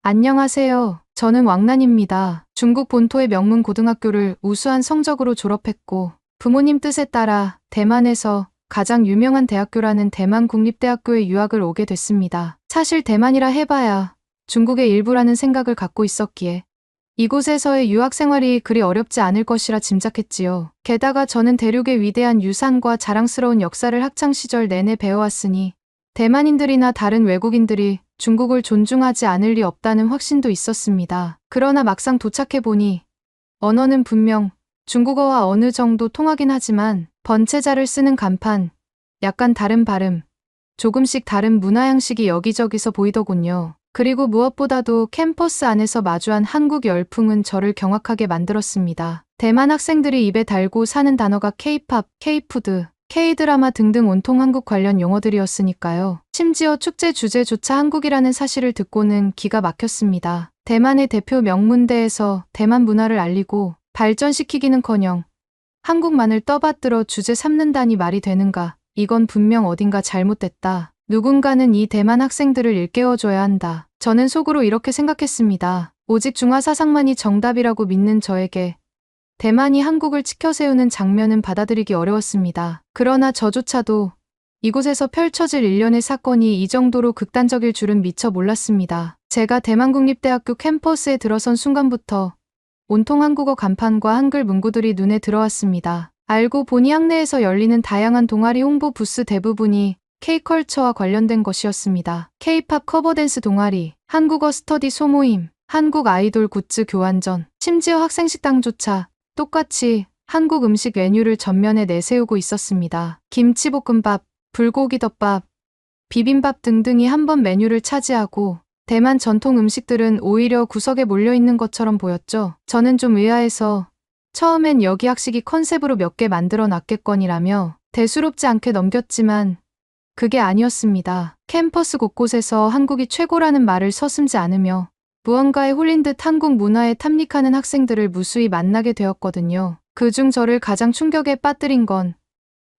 안녕하세요. 저는 왕란입니다. 중국 본토의 명문 고등학교를 우수한 성적으로 졸업했고 부모님 뜻에 따라 대만에서 가장 유명한 대학교라는 대만 국립대학교에 유학을 오게 됐습니다. 사실 대만이라 해봐야 중국의 일부라는 생각을 갖고 있었기에 이곳에서의 유학 생활이 그리 어렵지 않을 것이라 짐작했지요. 게다가 저는 대륙의 위대한 유산과 자랑스러운 역사를 학창시절 내내 배워왔으니 대만인들이나 다른 외국인들이 중국을 존중하지 않을 리 없다는 확신도 있었습니다. 그러나 막상 도착해보니 언어는 분명 중국어와 어느 정도 통하긴 하지만 번체자를 쓰는 간판, 약간 다른 발음, 조금씩 다른 문화 양식이 여기저기서 보이더군요. 그리고 무엇보다도 캠퍼스 안에서 마주한 한국 열풍은 저를 경악하게 만들었습니다. 대만 학생들이 입에 달고 사는 단어가 K-팝, K-푸드, K-드라마 등등 온통 한국 관련 용어들이었으니까요. 심지어 축제 주제조차 한국이라는 사실을 듣고는 기가 막혔습니다. 대만의 대표 명문대에서 대만 문화를 알리고 발전시키기는커녕 한국만을 떠받들어 주제 삼는다니 말이 되는가. 이건 분명 어딘가 잘못됐다. 누군가는 이 대만 학생들을 일깨워줘야 한다. 저는 속으로 이렇게 생각했습니다. 오직 중화사상만이 정답이라고 믿는 저에게 대만이 한국을 치켜세우는 장면은 받아들이기 어려웠습니다. 그러나 저조차도 이곳에서 펼쳐질 일련의 사건이 이 정도로 극단적일 줄은 미처 몰랐습니다. 제가 대만국립대학교 캠퍼스에 들어선 순간부터 온통 한국어 간판과 한글 문구들이 눈에 들어왔습니다. 알고 보니 학내에서 열리는 다양한 동아리 홍보 부스 대부분이 K컬처와 관련된 것이었습니다. K-팝 커버댄스 동아리, 한국어 스터디 소모임, 한국 아이돌 굿즈 교환전, 심지어 학생식당조차 똑같이 한국 음식 메뉴를 전면에 내세우고 있었습니다. 김치볶음밥, 불고기덮밥, 비빔밥 등등이 한 번 메뉴를 차지하고 대만 전통 음식들은 오히려 구석에 몰려있는 것처럼 보였죠. 저는 좀 의아해서 처음엔 여기 학식이 컨셉으로 몇 개 만들어 놨겠거니라며 대수롭지 않게 넘겼지만 그게 아니었습니다. 캠퍼스 곳곳에서 한국이 최고라는 말을 서슴지 않으며 무언가에 홀린 듯 한국 문화에 탐닉하는 학생들을 무수히 만나게 되었거든요. 그중 저를 가장 충격에 빠뜨린 건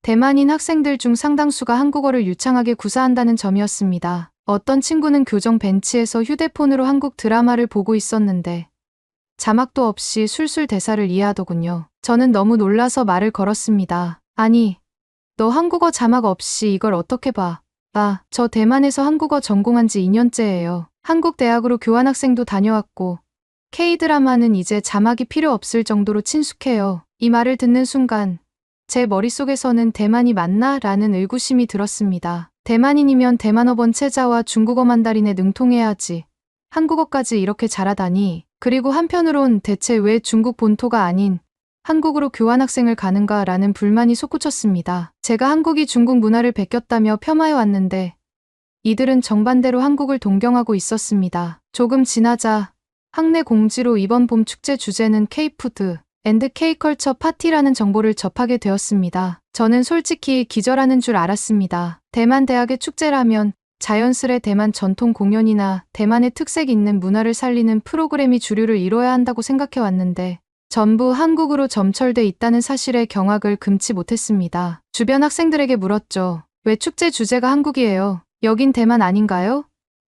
대만인 학생들 중 상당수가 한국어를 유창하게 구사한다는 점이었습니다. 어떤 친구는 교정 벤치에서 휴대폰으로 한국 드라마를 보고 있었는데 자막도 없이 술술 대사를 이해하더군요. 저는 너무 놀라서 말을 걸었습니다. 아니, 너 한국어 자막 없이 이걸 어떻게 봐? 저 대만에서 한국어 전공한 지 2년째예요. 한국 대학으로 교환학생도 다녀왔고 K-드라마는 이제 자막이 필요 없을 정도로 친숙해요. 이 말을 듣는 순간 제 머릿속에서는 대만이 맞나? 라는 의구심이 들었습니다. 대만인이면 대만어 번체자와 중국어 만다린에 능통해야지. 한국어까지 이렇게 잘하다니. 그리고 한편으론 대체 왜 중국 본토가 아닌 한국으로 교환학생을 가는가 라는 불만이 솟구쳤습니다. 제가 한국이 중국 문화를 베꼈다며 폄하해왔는데 이들은 정반대로 한국을 동경하고 있었습니다. 조금 지나자 학내 공지로 이번 봄 축제 주제는 K-푸드 앤드 K-컬처 파티라는 정보를 접하게 되었습니다. 저는 솔직히 기절하는 줄 알았습니다. 대만 대학의 축제라면 자연스레 대만 전통 공연이나 대만의 특색 있는 문화를 살리는 프로그램이 주류를 이뤄야 한다고 생각해왔는데 전부 한국으로 점철돼 있다는 사실에 경악을 금치 못했습니다. 주변 학생들에게 물었죠. 왜 축제 주제가 한국이에요? 여긴 대만 아닌가요?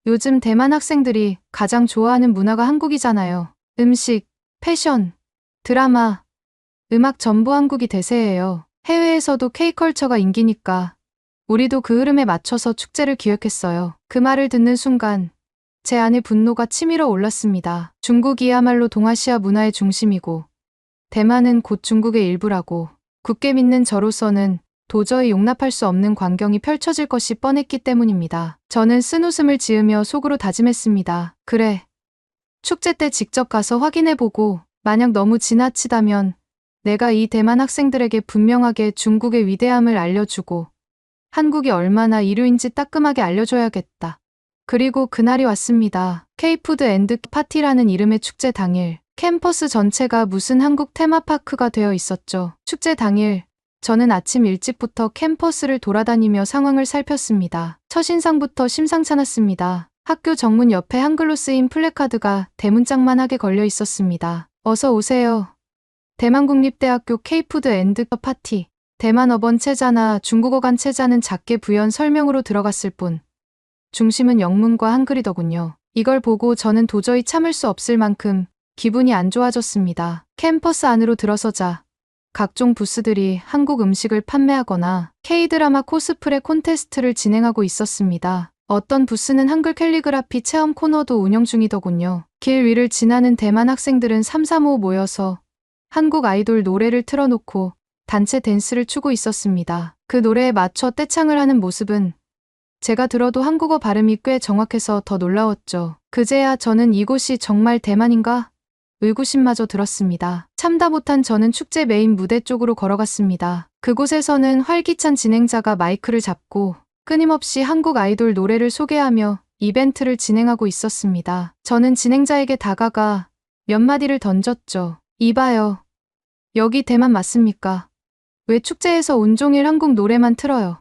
요즘 대만 학생들이 가장 좋아하는 문화가 한국이잖아요. 음식, 패션, 드라마, 음악 전부 한국이 대세예요. 해외에서도 K컬처가 인기니까 우리도 그 흐름에 맞춰서 축제를 기획했어요. 그 말을 듣는 순간 제 안에 분노가 치밀어 올랐습니다. 중국이야말로 동아시아 문화의 중심이고 대만은 곧 중국의 일부라고 굳게 믿는 저로서는 도저히 용납할 수 없는 광경이 펼쳐질 것이 뻔했기 때문입니다. 저는 쓴웃음을 지으며 속으로 다짐했습니다. 그래. 축제 때 직접 가서 확인해보고 만약 너무 지나치다면 내가 이 대만 학생들에게 분명하게 중국의 위대함을 알려주고 한국이 얼마나 이류인지 따끔하게 알려줘야겠다. 그리고 그날이 왔습니다. K-푸드 앤드 파티라는 이름의 축제 당일 캠퍼스 전체가 무슨 한국 테마파크가 되어 있었죠. 축제 당일 저는 아침 일찍부터 캠퍼스를 돌아다니며 상황을 살폈습니다. 첫인상부터 심상찮았습니다. 학교 정문 옆에 한글로 쓰인 플래카드가 대문짝만하게 걸려 있었습니다. 어서 오세요. 대만국립대학교 K-푸드 앤드 파티. 대만어 번체자나 중국어 간체자는 작게 부연 설명으로 들어갔을 뿐 중심은 영문과 한글이더군요. 이걸 보고 저는 도저히 참을 수 없을 만큼 기분이 안 좋아졌습니다. 캠퍼스 안으로 들어서자 각종 부스들이 한국 음식을 판매하거나 K-드라마 코스프레 콘테스트를 진행하고 있었습니다. 어떤 부스는 한글 캘리그라피 체험 코너도 운영 중이더군요. 길 위를 지나는 대만 학생들은 삼삼오오 모여서 한국 아이돌 노래를 틀어놓고 단체 댄스를 추고 있었습니다. 그 노래에 맞춰 떼창을 하는 모습은 제가 들어도 한국어 발음이 꽤 정확해서 더 놀라웠죠. 그제야 저는 이곳이 정말 대만인가? 의구심마저 들었습니다. 참다 못한 저는 축제 메인 무대 쪽으로 걸어갔습니다. 그곳에서는 활기찬 진행자가 마이크를 잡고 끊임없이 한국 아이돌 노래를 소개하며 이벤트를 진행하고 있었습니다. 저는 진행자에게 다가가 몇 마디를 던졌죠. 이봐요. 여기 대만 맞습니까? 왜 축제에서 온종일 한국 노래만 틀어요?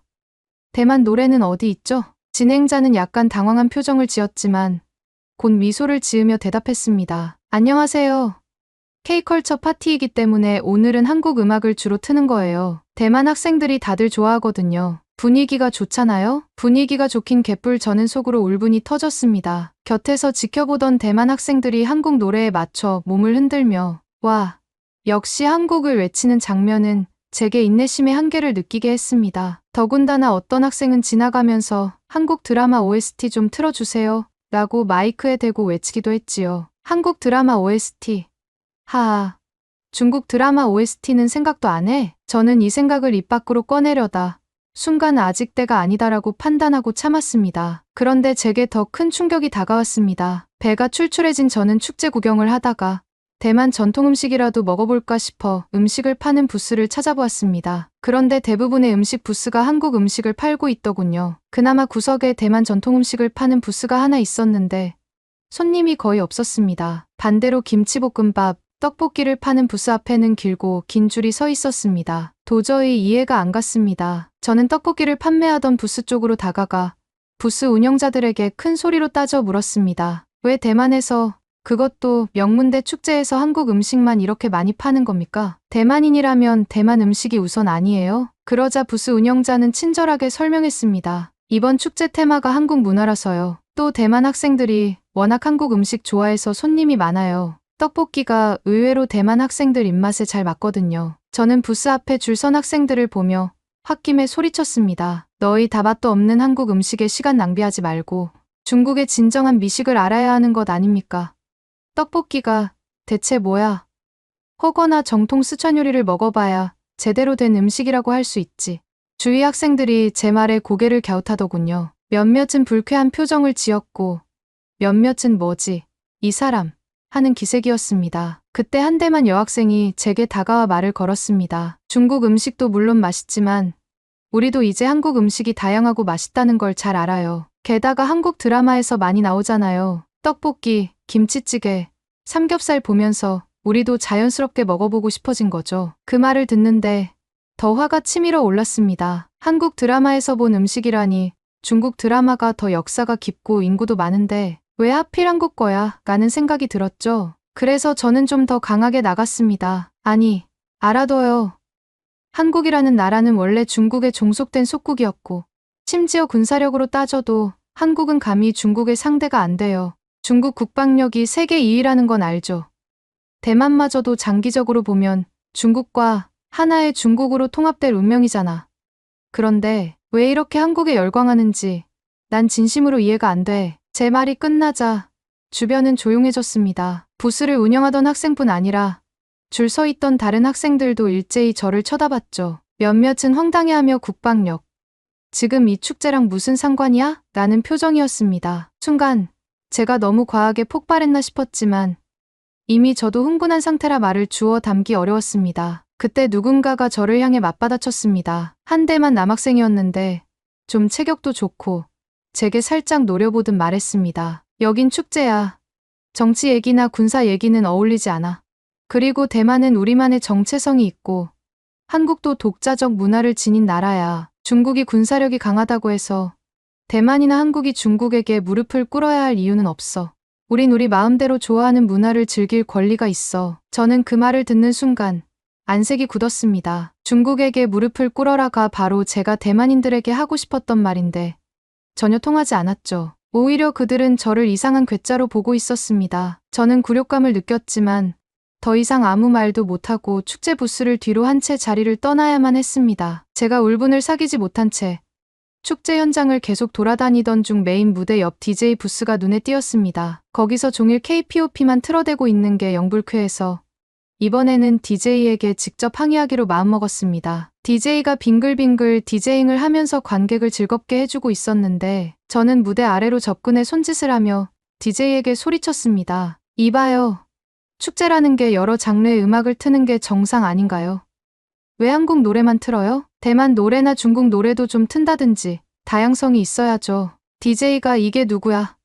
대만 노래는 어디 있죠? 진행자는 약간 당황한 표정을 지었지만 곧 미소를 지으며 대답했습니다. 안녕하세요. K컬처 파티이기 때문에 오늘은 한국 음악을 주로 트는 거예요. 대만 학생들이 다들 좋아하거든요. 분위기가 좋잖아요? 분위기가 좋긴 개뿔. 저는 속으로 울분이 터졌습니다. 곁에서 지켜보던 대만 학생들이 한국 노래에 맞춰 몸을 흔들며 와, 역시 한국을 외치는 장면은 제게 인내심의 한계를 느끼게 했습니다. 더군다나 어떤 학생은 지나가면서 한국 드라마 OST 좀 틀어주세요 라고 마이크에 대고 외치기도 했지요. 한국 드라마 OST. 하하. 중국 드라마 OST는 생각도 안 해? 저는 이 생각을 입 밖으로 꺼내려다 순간 아직 때가 아니다라고 판단하고 참았습니다. 그런데 제게 더 큰 충격이 다가왔습니다. 배가 출출해진 저는 축제 구경을 하다가 대만 전통 음식이라도 먹어볼까 싶어 음식을 파는 부스를 찾아보았습니다. 그런데 대부분의 음식 부스가 한국 음식을 팔고 있더군요. 그나마 구석에 대만 전통 음식을 파는 부스가 하나 있었는데 손님이 거의 없었습니다. 반대로 김치볶음밥, 떡볶이를 파는 부스 앞에는 길고 긴 줄이 서 있었습니다. 도저히 이해가 안 갔습니다. 저는 떡볶이를 판매하던 부스 쪽으로 다가가 부스 운영자들에게 큰 소리로 따져 물었습니다. 왜 대만에서, 그것도 명문대 축제에서 한국 음식만 이렇게 많이 파는 겁니까? 대만인이라면 대만 음식이 우선 아니에요? 그러자 부스 운영자는 친절하게 설명했습니다. 이번 축제 테마가 한국 문화라서요. 또 대만 학생들이 워낙 한국 음식 좋아해서 손님이 많아요. 떡볶이가 의외로 대만 학생들 입맛에 잘 맞거든요. 저는 부스 앞에 줄 선 학생들을 보며 홧김에 소리쳤습니다. 너희 다맛도 없는 한국 음식에 시간 낭비하지 말고 중국의 진정한 미식을 알아야 하는 것 아닙니까? 떡볶이가 대체 뭐야? 허거나 정통 스촨 요리를 먹어봐야 제대로 된 음식이라고 할 수 있지. 주위 학생들이 제 말에 고개를 갸웃하더군요. 몇몇은 불쾌한 표정을 지었고 몇몇은 뭐지? 이 사람 하는 기색이었습니다. 그때 한 대만 여학생이 제게 다가와 말을 걸었습니다. 중국 음식도 물론 맛있지만 우리도 이제 한국 음식이 다양하고 맛있다는 걸 잘 알아요. 게다가 한국 드라마에서 많이 나오잖아요. 떡볶이, 김치찌개, 삼겹살 보면서 우리도 자연스럽게 먹어보고 싶어진 거죠. 그 말을 듣는데 더 화가 치밀어 올랐습니다. 한국 드라마에서 본 음식이라니 중국 드라마가 더 역사가 깊고 인구도 많은데 왜 하필 한국 거야? 라는 생각이 들었죠. 그래서 저는 좀 더 강하게 나갔습니다. 아니, 알아둬요. 한국이라는 나라는 원래 중국에 종속된 속국이었고 심지어 군사력으로 따져도 한국은 감히 중국의 상대가 안 돼요. 중국 국방력이 세계 2위라는 건 알죠. 대만마저도 장기적으로 보면 중국과 하나의 중국으로 통합될 운명이잖아. 그런데 왜 이렇게 한국에 열광하는지 난 진심으로 이해가 안 돼. 제 말이 끝나자 주변은 조용해졌습니다. 부스를 운영하던 학생뿐 아니라 줄 서 있던 다른 학생들도 일제히 저를 쳐다봤죠. 몇몇은 황당해하며 국방력. 지금 이 축제랑 무슨 상관이야? 라는 표정이었습니다. 순간 제가 너무 과하게 폭발했나 싶었지만 이미 저도 흥분한 상태라 말을 주워 담기 어려웠습니다. 그때 누군가가 저를 향해 맞받아쳤습니다. 한 대만 남학생이었는데 좀 체격도 좋고 제게 살짝 노려보듯 말했습니다. 여긴 축제야. 정치 얘기나 군사 얘기는 어울리지 않아. 그리고 대만은 우리만의 정체성이 있고 한국도 독자적 문화를 지닌 나라야. 중국이 군사력이 강하다고 해서 대만이나 한국이 중국에게 무릎을 꿇어야 할 이유는 없어. 우린 우리 마음대로 좋아하는 문화를 즐길 권리가 있어. 저는 그 말을 듣는 순간 안색이 굳었습니다. 중국에게 무릎을 꿇어라가 바로 제가 대만인들에게 하고 싶었던 말인데 전혀 통하지 않았죠. 오히려 그들은 저를 이상한 괴짜로 보고 있었습니다. 저는 굴욕감을 느꼈지만 더 이상 아무 말도 못하고 축제 부스를 뒤로 한 채 자리를 떠나야만 했습니다. 제가 울분을 사귀지 못한 채 축제 현장을 계속 돌아다니던 중 메인 무대 옆 DJ 부스가 눈에 띄었습니다. 거기서 종일 K-POP만 틀어대고 있는 게 영불쾌해서 이번에는 DJ에게 직접 항의하기로 마음먹었습니다. DJ가 빙글빙글 디제잉을 하면서 관객을 즐겁게 해주고 있었는데 저는 무대 아래로 접근해 손짓을 하며 DJ에게 소리쳤습니다. 이봐요. 축제라는 게 여러 장르의 음악을 트는 게 정상 아닌가요? 왜 한국 노래만 틀어요? 대만 노래나 중국 노래도 좀 튼다든지 다양성이 있어야죠. DJ가 이게 누구야?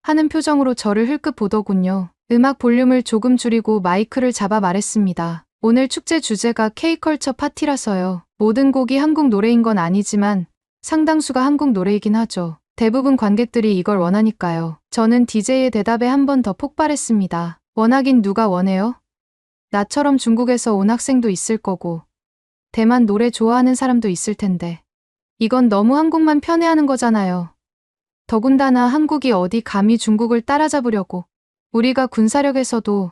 하는 표정으로 저를 흘끗 보더군요. 음악 볼륨을 조금 줄이고 마이크를 잡아 말했습니다. 오늘 축제 주제가 K-컬처 파티라서요. 모든 곡이 한국 노래인 건 아니지만 상당수가 한국 노래이긴 하죠. 대부분 관객들이 이걸 원하니까요. 저는 DJ의 대답에 한 번 더 폭발했습니다. 원하긴 누가 원해요? 나처럼 중국에서 온 학생도 있을 거고 대만 노래 좋아하는 사람도 있을 텐데 이건 너무 한국만 편애하는 거잖아요. 더군다나 한국이 어디 감히 중국을 따라잡으려고. 우리가 군사력에서도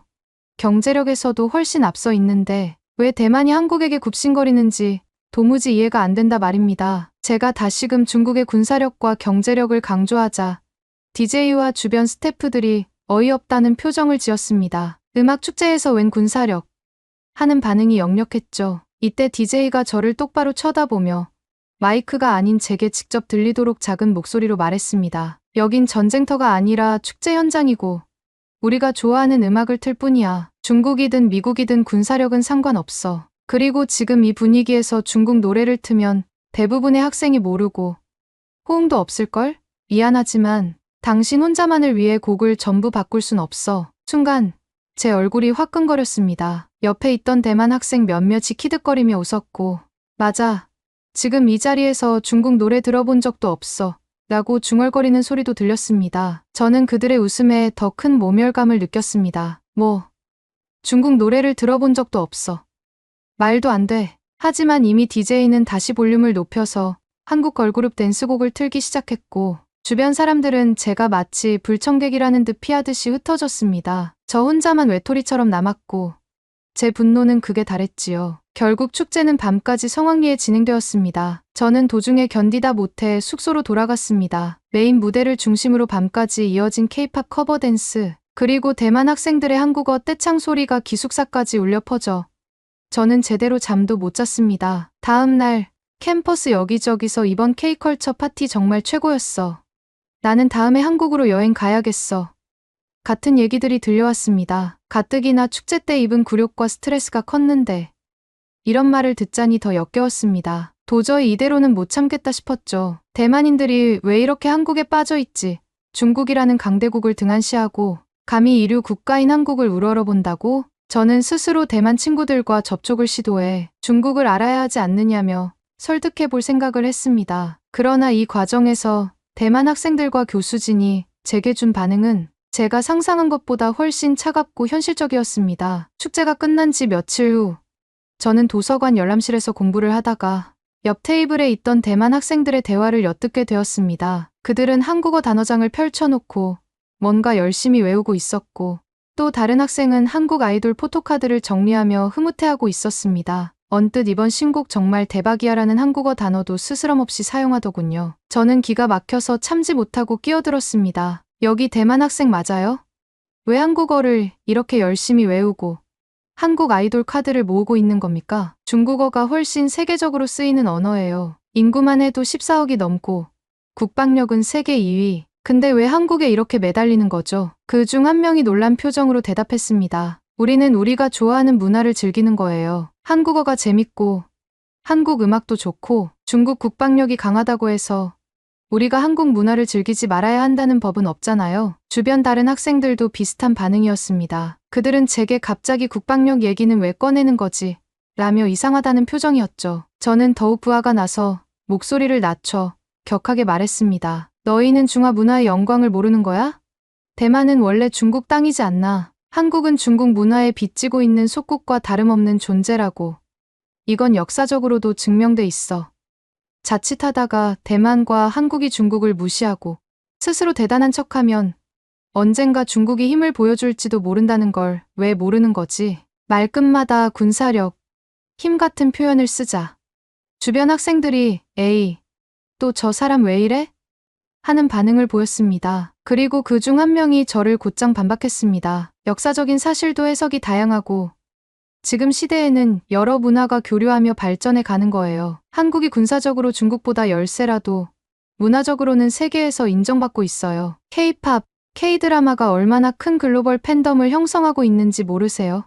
경제력에서도 훨씬 앞서 있는데 왜 대만이 한국에게 굽신거리는지 도무지 이해가 안 된다 말입니다. 제가 다시금 중국의 군사력과 경제력을 강조하자 DJ와 주변 스태프들이 어이없다는 표정을 지었습니다. 음악 축제에서 웬 군사력? 하는 반응이 역력했죠. 이때 DJ가 저를 똑바로 쳐다보며 마이크가 아닌 제게 직접 들리도록 작은 목소리로 말했습니다. 여긴 전쟁터가 아니라 축제 현장이고 우리가 좋아하는 음악을 틀 뿐이야. 중국이든 미국이든 군사력은 상관없어. 그리고 지금 이 분위기에서 중국 노래를 트면 대부분의 학생이 모르고 호응도 없을걸? 미안하지만 당신 혼자만을 위해 곡을 전부 바꿀 순 없어. 순간 제 얼굴이 화끈거렸습니다. 옆에 있던 대만 학생 몇몇이 키득거리며 웃었고 맞아. 지금 이 자리에서 중국 노래 들어본 적도 없어. 라고 중얼거리는 소리도 들렸습니다. 저는 그들의 웃음에 더 큰 모멸감을 느꼈습니다. 중국 노래를 들어본 적도 없어. 말도 안 돼. 하지만 이미 DJ는 다시 볼륨을 높여서 한국 걸그룹 댄스곡을 틀기 시작했고 주변 사람들은 제가 마치 불청객이라는 듯 피하듯이 흩어졌습니다. 저 혼자만 외톨이처럼 남았고 제 분노는 극에 달했지요. 결국 축제는 밤까지 성황리에 진행되었습니다. 저는 도중에 견디다 못해 숙소로 돌아갔습니다. 메인 무대를 중심으로 밤까지 이어진 K-팝 커버 댄스, 그리고 대만 학생들의 한국어 떼창 소리가 기숙사까지 울려 퍼져 저는 제대로 잠도 못 잤습니다. 다음 날 캠퍼스 여기저기서 이번 K-컬처 파티 정말 최고였어. 나는 다음에 한국으로 여행 가야겠어. 같은 얘기들이 들려왔습니다. 가뜩이나 축제 때 입은 굴욕과 스트레스가 컸는데 이런 말을 듣자니 더 역겨웠습니다. 도저히 이대로는 못 참겠다 싶었죠. 대만인들이 왜 이렇게 한국에 빠져있지? 중국이라는 강대국을 등한시하고 감히 이류 국가인 한국을 우러러본다고? 저는 스스로 대만 친구들과 접촉을 시도해 중국을 알아야 하지 않느냐며 설득해 볼 생각을 했습니다. 그러나 이 과정에서 대만 학생들과 교수진이 제게 준 반응은 제가 상상한 것보다 훨씬 차갑고 현실적이었습니다. 축제가 끝난 지 며칠 후 저는 도서관 열람실에서 공부를 하다가 옆 테이블에 있던 대만 학생들의 대화를 엿듣게 되었습니다. 그들은 한국어 단어장을 펼쳐놓고 뭔가 열심히 외우고 있었고 또 다른 학생은 한국 아이돌 포토카드를 정리하며 흐뭇해하고 있었습니다. 언뜻 이번 신곡 정말 대박이야라는 한국어 단어도 스스럼없이 사용하더군요. 저는 기가 막혀서 참지 못하고 끼어들었습니다. 여기 대만 학생 맞아요? 왜 한국어를 이렇게 열심히 외우고 한국 아이돌 카드를 모으고 있는 겁니까? 중국어가 훨씬 세계적으로 쓰이는 언어예요. 인구만 해도 14억이 넘고 국방력은 세계 2위. 근데 왜 한국에 이렇게 매달리는 거죠? 그 중 한 명이 놀란 표정으로 대답했습니다. 우리는 우리가 좋아하는 문화를 즐기는 거예요. 한국어가 재밌고 한국 음악도 좋고 중국 국방력이 강하다고 해서 우리가 한국 문화를 즐기지 말아야 한다는 법은 없잖아요. 주변 다른 학생들도 비슷한 반응이었습니다. 그들은 제게 갑자기 국방력 얘기는 왜 꺼내는 거지? 라며 이상하다는 표정이었죠. 저는 더욱 부하가 나서 목소리를 낮춰 격하게 말했습니다. 너희는 중화 문화의 영광을 모르는 거야? 대만은 원래 중국 땅이지 않나? 한국은 중국 문화에 빚지고 있는 속국과 다름없는 존재라고. 이건 역사적으로도 증명돼 있어. 자칫하다가 대만과 한국이 중국을 무시하고 스스로 대단한 척하면 언젠가 중국이 힘을 보여줄지도 모른다는 걸 왜 모르는 거지? 말끝마다 군사력, 힘 같은 표현을 쓰자. 주변 학생들이 에이, 또 저 사람 왜 이래? 하는 반응을 보였습니다. 그리고 그중 한 명이 저를 곧장 반박했습니다. 역사적인 사실도 해석이 다양하고 지금 시대에는 여러 문화가 교류하며 발전해 가는 거예요. 한국이 군사적으로 중국보다 열세라도 문화적으로는 세계에서 인정받고 있어요. K-팝, K-드라마가 얼마나 큰 글로벌 팬덤을 형성하고 있는지 모르세요?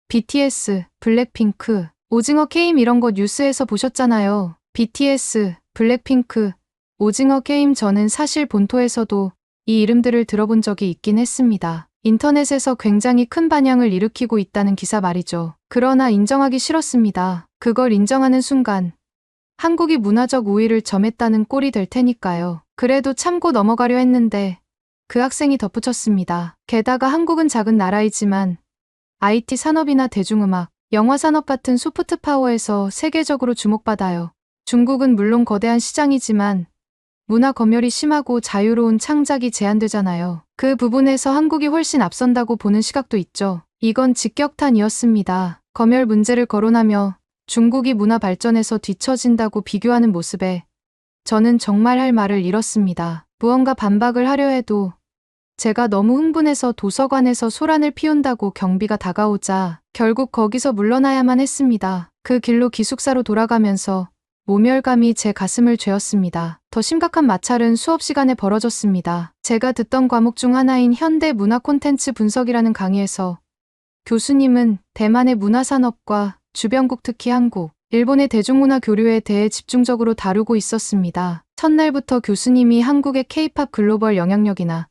BTS, 블랙핑크, 오징어 게임 이런 거 뉴스에서 보셨잖아요. BTS, 블랙핑크, 오징어 게임 저는 사실 본토에서도 이 이름들을 들어본 적이 있긴 했습니다. 인터넷에서 굉장히 큰 반향을 일으키고 있다는 기사 말이죠. 그러나 인정하기 싫었습니다. 그걸 인정하는 순간 한국이 문화적 우위를 점했다는 꼴이 될 테니까요. 그래도 참고 넘어가려 했는데 그 학생이 덧붙였습니다. 게다가 한국은 작은 나라이지만 IT 산업이나 대중음악, 영화 산업 같은 소프트 파워에서 세계적으로 주목받아요. 중국은 물론 거대한 시장이지만 문화 검열이 심하고 자유로운 창작이 제한되잖아요. 그 부분에서 한국이 훨씬 앞선다고 보는 시각도 있죠. 이건 직격탄이었습니다. 검열 문제를 거론하며 중국이 문화 발전에서 뒤처진다고 비교하는 모습에 저는 정말 할 말을 잃었습니다. 무언가 반박을 하려 해도 제가 너무 흥분해서 도서관에서 소란을 피운다고 경비가 다가오자 결국 거기서 물러나야만 했습니다. 그 길로 기숙사로 돌아가면서 모멸감이 제 가슴을 죄었습니다. 더 심각한 마찰은 수업 시간에 벌어졌습니다. 제가 듣던 과목 중 하나인 현대 문화 콘텐츠 분석이라는 강의에서 교수님은 대만의 문화산업과 주변국 특히 한국, 일본의 대중문화 교류에 대해 집중적으로 다루고 있었습니다. 첫날부터 교수님이 한국의 K-팝 글로벌 영향력이나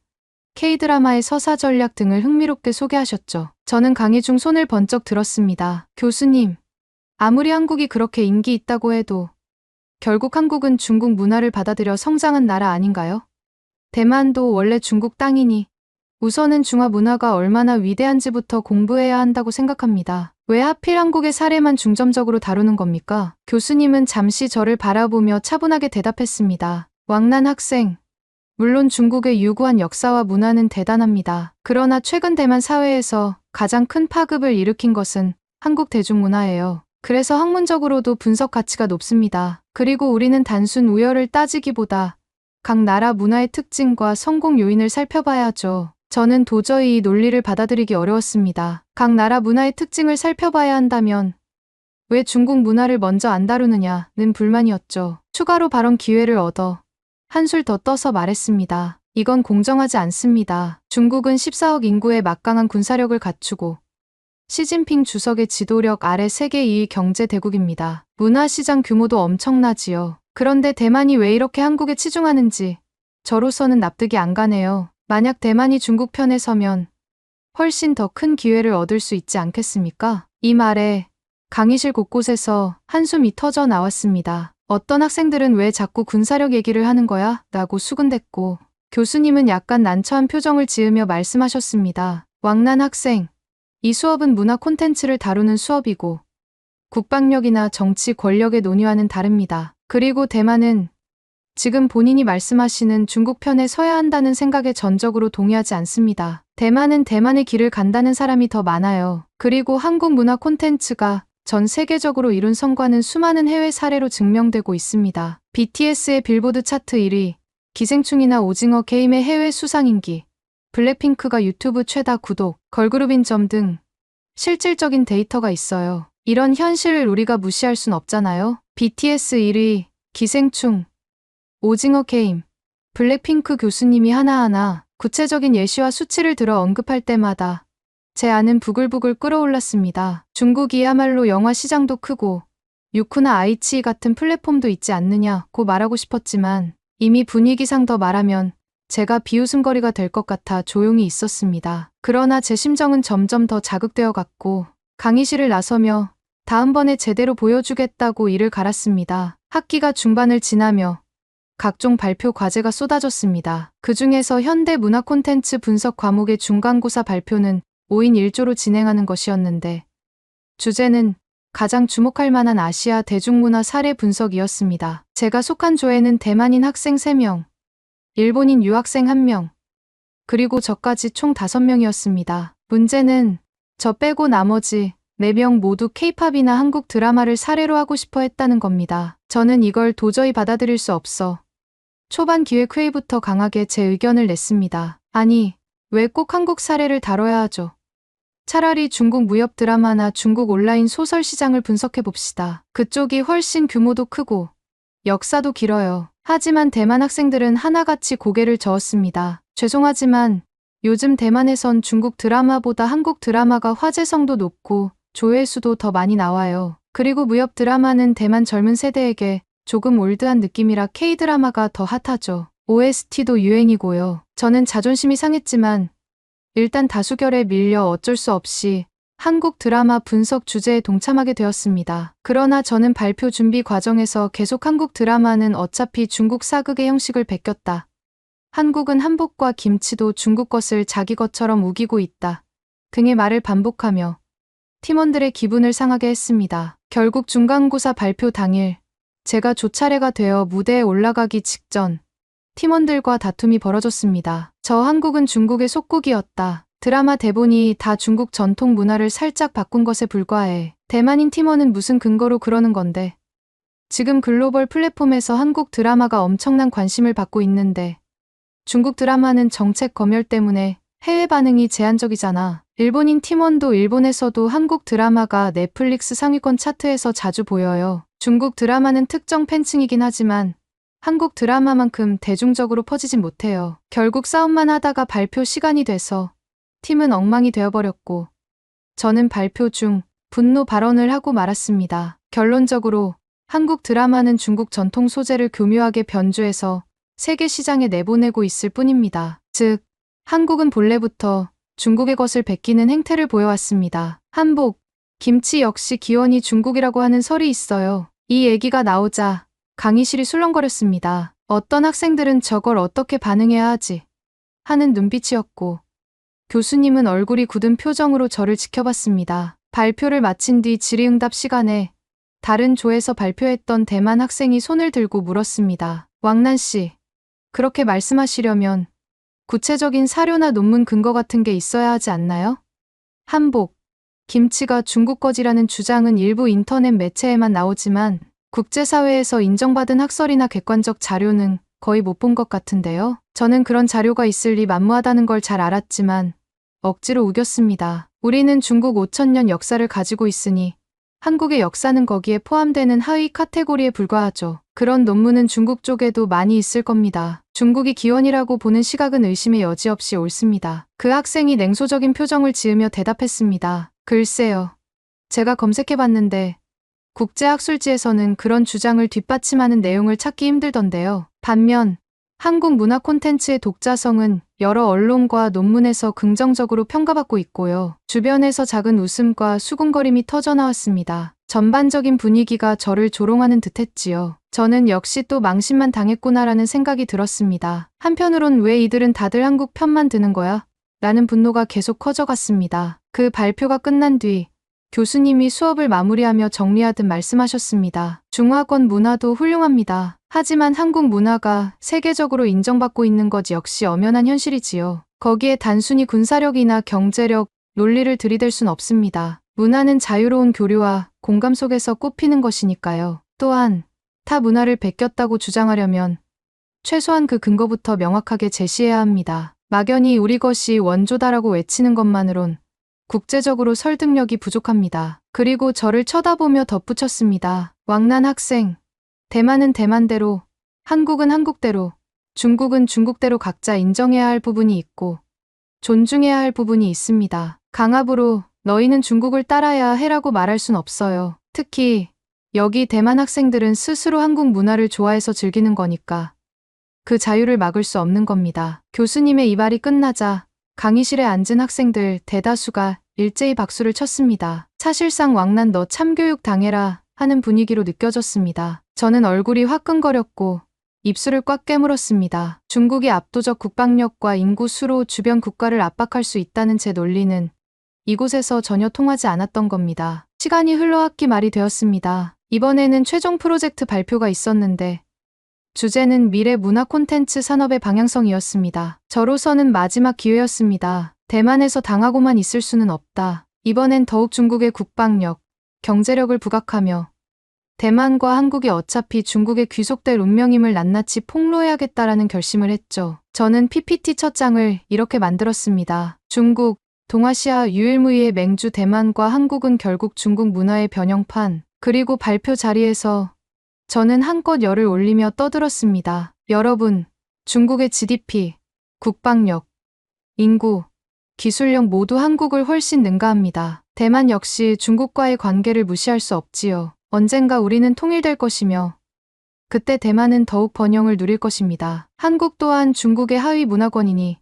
K-드라마의 서사 전략 등을 흥미롭게 소개하셨죠. 저는 강의 중 손을 번쩍 들었습니다. 교수님, 아무리 한국이 그렇게 인기 있다고 해도 결국 한국은 중국 문화를 받아들여 성장한 나라 아닌가요? 대만도 원래 중국 땅이니 우선은 중화 문화가 얼마나 위대한지부터 공부해야 한다고 생각합니다. 왜 하필 한국의 사례만 중점적으로 다루는 겁니까? 교수님은 잠시 저를 바라보며 차분하게 대답했습니다. 왕난 학생, 물론 중국의 유구한 역사와 문화는 대단합니다. 그러나 최근 대만 사회에서 가장 큰 파급을 일으킨 것은 한국 대중문화예요. 그래서 학문적으로도 분석 가치가 높습니다. 그리고 우리는 단순 우열을 따지기보다 각 나라 문화의 특징과 성공 요인을 살펴봐야죠. 저는 도저히 이 논리를 받아들이기 어려웠습니다. 각 나라 문화의 특징을 살펴봐야 한다면 왜 중국 문화를 먼저 안 다루느냐는 불만이었죠. 추가로 발언 기회를 얻어 한술 더 떠서 말했습니다. 이건 공정하지 않습니다. 중국은 14억 인구의 막강한 군사력을 갖추고 시진핑 주석의 지도력 아래 세계 2위 경제 대국입니다. 문화시장 규모도 엄청나지요. 그런데 대만이 왜 이렇게 한국에 치중하는지 저로서는 납득이 안 가네요. 만약 대만이 중국 편에 서면 훨씬 더 큰 기회를 얻을 수 있지 않겠습니까? 이 말에 강의실 곳곳에서 한숨이 터져 나왔습니다. 어떤 학생들은 왜 자꾸 군사력 얘기를 하는 거야? 라고 수군댔고 교수님은 약간 난처한 표정을 지으며 말씀하셨습니다. 왕난 학생, 이 수업은 문화 콘텐츠를 다루는 수업이고 국방력이나 정치 권력의 논의와는 다릅니다. 그리고 대만은 지금 본인이 말씀하시는 중국 편에 서야 한다는 생각에 전적으로 동의하지 않습니다. 대만은 대만의 길을 간다는 사람이 더 많아요. 그리고 한국 문화 콘텐츠가 전 세계적으로 이룬 성과는 수많은 해외 사례로 증명되고 있습니다. BTS의 빌보드 차트 1위, 기생충이나 오징어 게임의 해외 수상 인기, 블랙핑크가 유튜브 최다 구독, 걸그룹인 점 등 실질적인 데이터가 있어요. 이런 현실을 우리가 무시할 순 없잖아요. BTS 1위, 기생충, 오징어 게임, 블랙핑크 교수님이 하나하나 구체적인 예시와 수치를 들어 언급할 때마다 제 안은 부글부글 끓어올랐습니다. 중국이야말로 영화 시장도 크고 유쿠나 아이치 같은 플랫폼도 있지 않느냐고 말하고 싶었지만 이미 분위기상 더 말하면 제가 비웃음거리가 될 것 같아 조용히 있었습니다. 그러나 제 심정은 점점 더 자극되어 갔고 강의실을 나서며 다음번에 제대로 보여주겠다고 이를 갈았습니다. 학기가 중반을 지나며 각종 발표 과제가 쏟아졌습니다. 그 중에서 현대 문화 콘텐츠 분석 과목의 중간고사 발표는 5인 1조로 진행하는 것이었는데 주제는 가장 주목할 만한 아시아 대중문화 사례 분석이었습니다. 제가 속한 조에는 대만인 학생 3명, 일본인 유학생 1명, 그리고 저까지 총 5명이었습니다. 문제는 저 빼고 나머지 4명 모두 케이팝이나 한국 드라마를 사례로 하고 싶어 했다는 겁니다. 저는 이걸 도저히 받아들일 수 없어 초반 기획 회의부터 강하게 제 의견을 냈습니다. 아니, 왜 꼭 한국 사례를 다뤄야 하죠? 차라리 중국 무협 드라마나 중국 온라인 소설 시장을 분석해 봅시다. 그쪽이 훨씬 규모도 크고 역사도 길어요. 하지만 대만 학생들은 하나같이 고개를 저었습니다. 죄송하지만 요즘 대만에선 중국 드라마보다 한국 드라마가 화제성도 높고 조회수도 더 많이 나와요. 그리고 무협 드라마는 대만 젊은 세대에게 조금 올드한 느낌이라 K-드라마가 더 핫하죠. OST도 유행이고요. 저는 자존심이 상했지만 일단 다수결에 밀려 어쩔 수 없이 한국 드라마 분석 주제에 동참하게 되었습니다. 그러나 저는 발표 준비 과정에서 계속 한국 드라마는 어차피 중국 사극의 형식을 베꼈다. 한국은 한복과 김치도 중국 것을 자기 것처럼 우기고 있다. 등의 말을 반복하며 팀원들의 기분을 상하게 했습니다. 결국 중간고사 발표 당일 제가 조차례가 되어 무대에 올라가기 직전 팀원들과 다툼이 벌어졌습니다. 저 한국은 중국의 속국이었다. 드라마 대본이 다 중국 전통 문화를 살짝 바꾼 것에 불과해. 대만인 팀원은 무슨 근거로 그러는 건데. 지금 글로벌 플랫폼에서 한국 드라마가 엄청난 관심을 받고 있는데 중국 드라마는 정책 검열 때문에 해외 반응이 제한적이잖아. 일본인 팀원도 일본에서도 한국 드라마가 넷플릭스 상위권 차트에서 자주 보여요. 중국 드라마는 특정 팬층이긴 하지만 한국 드라마만큼 대중적으로 퍼지진 못해요. 결국 싸움만 하다가 발표 시간이 돼서 팀은 엉망이 되어버렸고 저는 발표 중 분노 발언을 하고 말았습니다. 결론적으로 한국 드라마는 중국 전통 소재를 교묘하게 변주해서 세계 시장에 내보내고 있을 뿐입니다. 즉, 한국은 본래부터 중국의 것을 베끼는 행태를 보여왔습니다. 한복, 김치 역시 기원이 중국이라고 하는 설이 있어요. 이 얘기가 나오자 강의실이 술렁거렸습니다. 어떤 학생들은 저걸 어떻게 반응해야 하지? 하는 눈빛이었고 교수님은 얼굴이 굳은 표정으로 저를 지켜봤습니다. 발표를 마친 뒤 질의응답 시간에 다른 조에서 발표했던 대만 학생이 손을 들고 물었습니다. 왕난 씨, 그렇게 말씀하시려면 구체적인 사료나 논문 근거 같은 게 있어야 하지 않나요? 한복, 김치가 중국 거지라는 주장은 일부 인터넷 매체에만 나오지만 국제사회에서 인정받은 학설이나 객관적 자료는 거의 못 본 것 같은데요. 저는 그런 자료가 있을 리 만무하다는 걸 잘 알았지만 억지로 우겼습니다. 우리는 중국 5,000년 역사를 가지고 있으니 한국의 역사는 거기에 포함되는 하위 카테고리에 불과하죠. 그런 논문은 중국 쪽에도 많이 있을 겁니다. 중국이 기원이라고 보는 시각은 의심의 여지 없이 옳습니다. 그 학생이 냉소적인 표정을 지으며 대답했습니다. 글쎄요. 제가 검색해봤는데 국제학술지에서는 그런 주장을 뒷받침하는 내용을 찾기 힘들던데요. 반면 한국 문화 콘텐츠의 독자성은 여러 언론과 논문에서 긍정적으로 평가받고 있고요. 주변에서 작은 웃음과 수군거림이 터져나왔습니다. 전반적인 분위기가 저를 조롱하는 듯했지요. 저는 역시 또 망신만 당했구나라는 생각이 들었습니다. 한편으론 왜 이들은 다들 한국 편만 드는 거야? 라는 분노가 계속 커져갔습니다. 그 발표가 끝난 뒤 교수님이 수업을 마무리하며 정리하듯 말씀하셨습니다. 중화권 문화도 훌륭합니다. 하지만 한국 문화가 세계적으로 인정받고 있는 것 역시 엄연한 현실이지요. 거기에 단순히 군사력이나 경제력, 논리를 들이댈 순 없습니다. 문화는 자유로운 교류와 공감 속에서 꽃피는 것이니까요. 또한 타 문화를 베꼈다고 주장하려면 최소한 그 근거부터 명확하게 제시해야 합니다. 막연히 우리 것이 원조다라고 외치는 것만으론 국제적으로 설득력이 부족합니다. 그리고 저를 쳐다보며 덧붙였습니다. 왕난 학생, 대만은 대만대로, 한국은 한국대로, 중국은 중국대로 각자 인정해야 할 부분이 있고 존중해야 할 부분이 있습니다. 강압으로 너희는 중국을 따라야 해라고 말할 순 없어요. 특히 여기 대만 학생들은 스스로 한국 문화를 좋아해서 즐기는 거니까 그 자유를 막을 수 없는 겁니다. 교수님의 이 말이 끝나자 강의실에 앉은 학생들 대다수가 일제히 박수를 쳤습니다. 사실상 왕난 너 참교육 당해라 하는 분위기로 느껴졌습니다. 저는 얼굴이 화끈거렸고 입술을 꽉 깨물었습니다. 중국이 압도적 국방력과 인구 수로 주변 국가를 압박할 수 있다는 제 논리는 이곳에서 전혀 통하지 않았던 겁니다. 시간이 흘러 학기 말이 되었습니다. 이번에는 최종 프로젝트 발표가 있었는데 주제는 미래 문화 콘텐츠 산업의 방향성이었습니다. 저로서는 마지막 기회였습니다. 대만에서 당하고만 있을 수는 없다. 이번엔 더욱 중국의 국방력, 경제력을 부각하며 대만과 한국이 어차피 중국에 귀속될 운명임을 낱낱이 폭로해야겠다라는 결심을 했죠. 저는 PPT 첫 장을 이렇게 만들었습니다. 중국, 동아시아 유일무이의 맹주 대만과 한국은 결국 중국 문화의 변형판. 그리고 발표 자리에서 저는 한껏 열을 올리며 떠들었습니다. 여러분, 중국의 GDP, 국방력, 인구, 기술력 모두 한국을 훨씬 능가합니다. 대만 역시 중국과의 관계를 무시할 수 없지요. 언젠가 우리는 통일될 것이며 그때 대만은 더욱 번영을 누릴 것입니다. 한국 또한 중국의 하위 문화권이니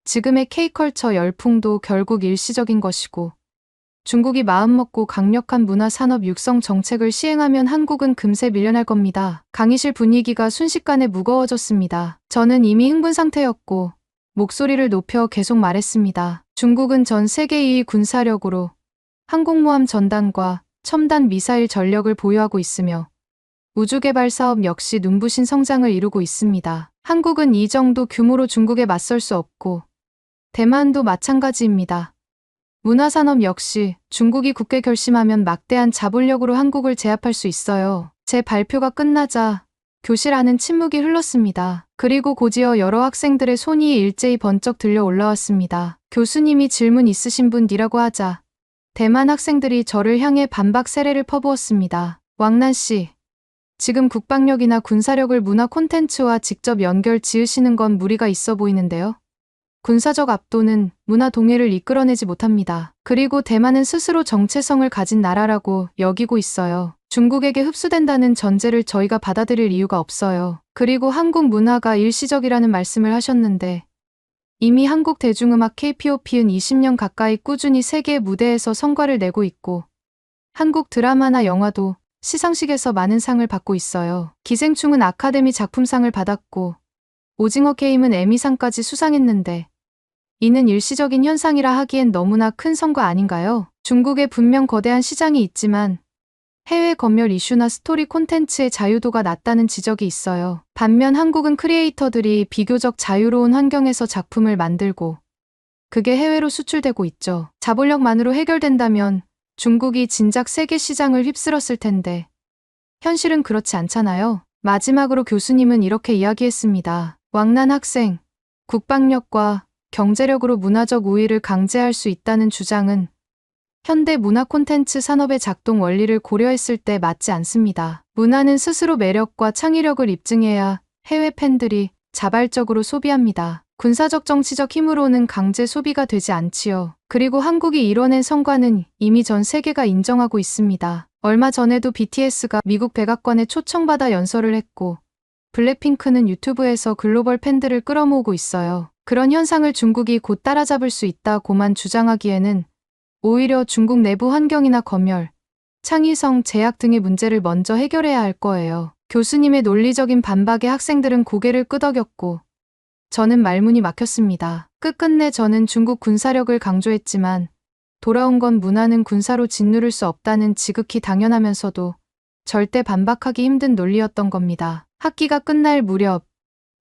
지금의 K컬처 열풍도 결국 일시적인 것이고 중국이 마음먹고 강력한 문화산업 육성 정책을 시행하면 한국은 금세 밀려날 겁니다. 강의실 분위기가 순식간에 무거워졌습니다. 저는 이미 흥분 상태였고 목소리를 높여 계속 말했습니다. 중국은 전 세계 2위 군사력으로 항공모함 전단과 첨단 미사일 전력을 보유하고 있으며 우주개발 사업 역시 눈부신 성장을 이루고 있습니다. 한국은 이 정도 규모로 중국에 맞설 수 없고 대만도 마찬가지입니다. 문화산업 역시 중국이 굳게 결심하면 막대한 자본력으로 한국을 제압할 수 있어요. 제 발표가 끝나자 교실 안은 침묵이 흘렀습니다. 그리고 곧이어 여러 학생들의 손이 일제히 번쩍 들려 올라왔습니다. 교수님이 질문 있으신 분이라고 하자 대만 학생들이 저를 향해 반박 세례를 퍼부었습니다. 왕난 씨, 지금 국방력이나 군사력을 문화 콘텐츠와 직접 연결 지으시는 건 무리가 있어 보이는데요. 군사적 압도는 문화 동해를 이끌어내지 못합니다. 그리고 대만은 스스로 정체성을 가진 나라라고 여기고 있어요. 중국에게 흡수된다는 전제를 저희가 받아들일 이유가 없어요. 그리고 한국 문화가 일시적이라는 말씀을 하셨는데 이미 한국 대중음악 K-POP는 20년 가까이 꾸준히 세계 무대에서 성과를 내고 있고 한국 드라마나 영화도 시상식에서 많은 상을 받고 있어요. 기생충은 아카데미 작품상을 받았고 오징어 게임은 에미상까지 수상했는데 이는 일시적인 현상이라 하기엔 너무나 큰 성과 아닌가요? 중국에 분명 거대한 시장이 있지만 해외 검열 이슈나 스토리 콘텐츠의 자유도가 낮다는 지적이 있어요. 반면 한국은 크리에이터들이 비교적 자유로운 환경에서 작품을 만들고 그게 해외로 수출되고 있죠. 자본력만으로 해결된다면 중국이 진작 세계 시장을 휩쓸었을 텐데 현실은 그렇지 않잖아요. 마지막으로 교수님은 이렇게 이야기했습니다. 왕난 학생, 국방력과 경제력으로 문화적 우위를 강제할 수 있다는 주장은 현대 문화 콘텐츠 산업의 작동 원리를 고려했을 때 맞지 않습니다. 문화는 스스로 매력과 창의력을 입증해야 해외 팬들이 자발적으로 소비합니다. 군사적 정치적 힘으로는 강제 소비가 되지 않지요. 그리고 한국이 이뤄낸 성과는 이미 전 세계가 인정하고 있습니다. 얼마 전에도 BTS가 미국 백악관에 초청받아 연설을 했고 블랙핑크는 유튜브에서 글로벌 팬들을 끌어모으고 있어요. 그런 현상을 중국이 곧 따라잡을 수 있다고만 주장하기에는 오히려 중국 내부 환경이나 검열, 창의성, 제약 등의 문제를 먼저 해결해야 할 거예요. 교수님의 논리적인 반박에 학생들은 고개를 끄덕였고 저는 말문이 막혔습니다. 끝끝내 저는 중국 군사력을 강조했지만 돌아온 건 문화는 군사로 짓누를 수 없다는 지극히 당연하면서도 절대 반박하기 힘든 논리였던 겁니다. 학기가 끝날 무렵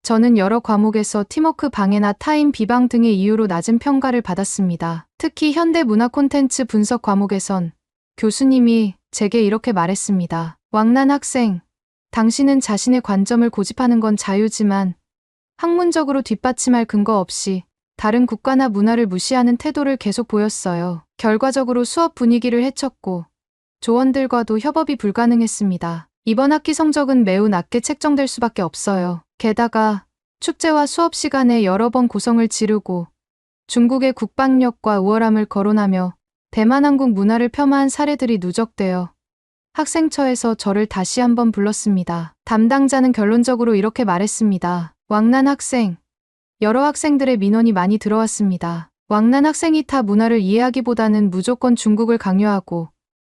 저는 여러 과목에서 팀워크 방해나 타인 비방 등의 이유로 낮은 평가를 받았습니다. 특히 현대 문화 콘텐츠 분석 과목에선 교수님이 제게 이렇게 말했습니다. 왕난 학생, 당신은 자신의 관점을 고집하는 건 자유지만 학문적으로 뒷받침할 근거 없이 다른 국가나 문화를 무시하는 태도를 계속 보였어요. 결과적으로 수업 분위기를 해쳤고 조원들과도 협업이 불가능했습니다. 이번 학기 성적은 매우 낮게 책정될 수밖에 없어요. 게다가 축제와 수업 시간에 여러 번 고성을 지르고 중국의 국방력과 우월함을 거론하며 대만 한국 문화를 폄하한 사례들이 누적되어 학생처에서 저를 다시 한번 불렀습니다. 담당자는 결론적으로 이렇게 말했습니다. 왕난 학생, 여러 학생들의 민원이 많이 들어왔습니다. 왕난 학생이 타 문화를 이해하기보다는 무조건 중국을 강요하고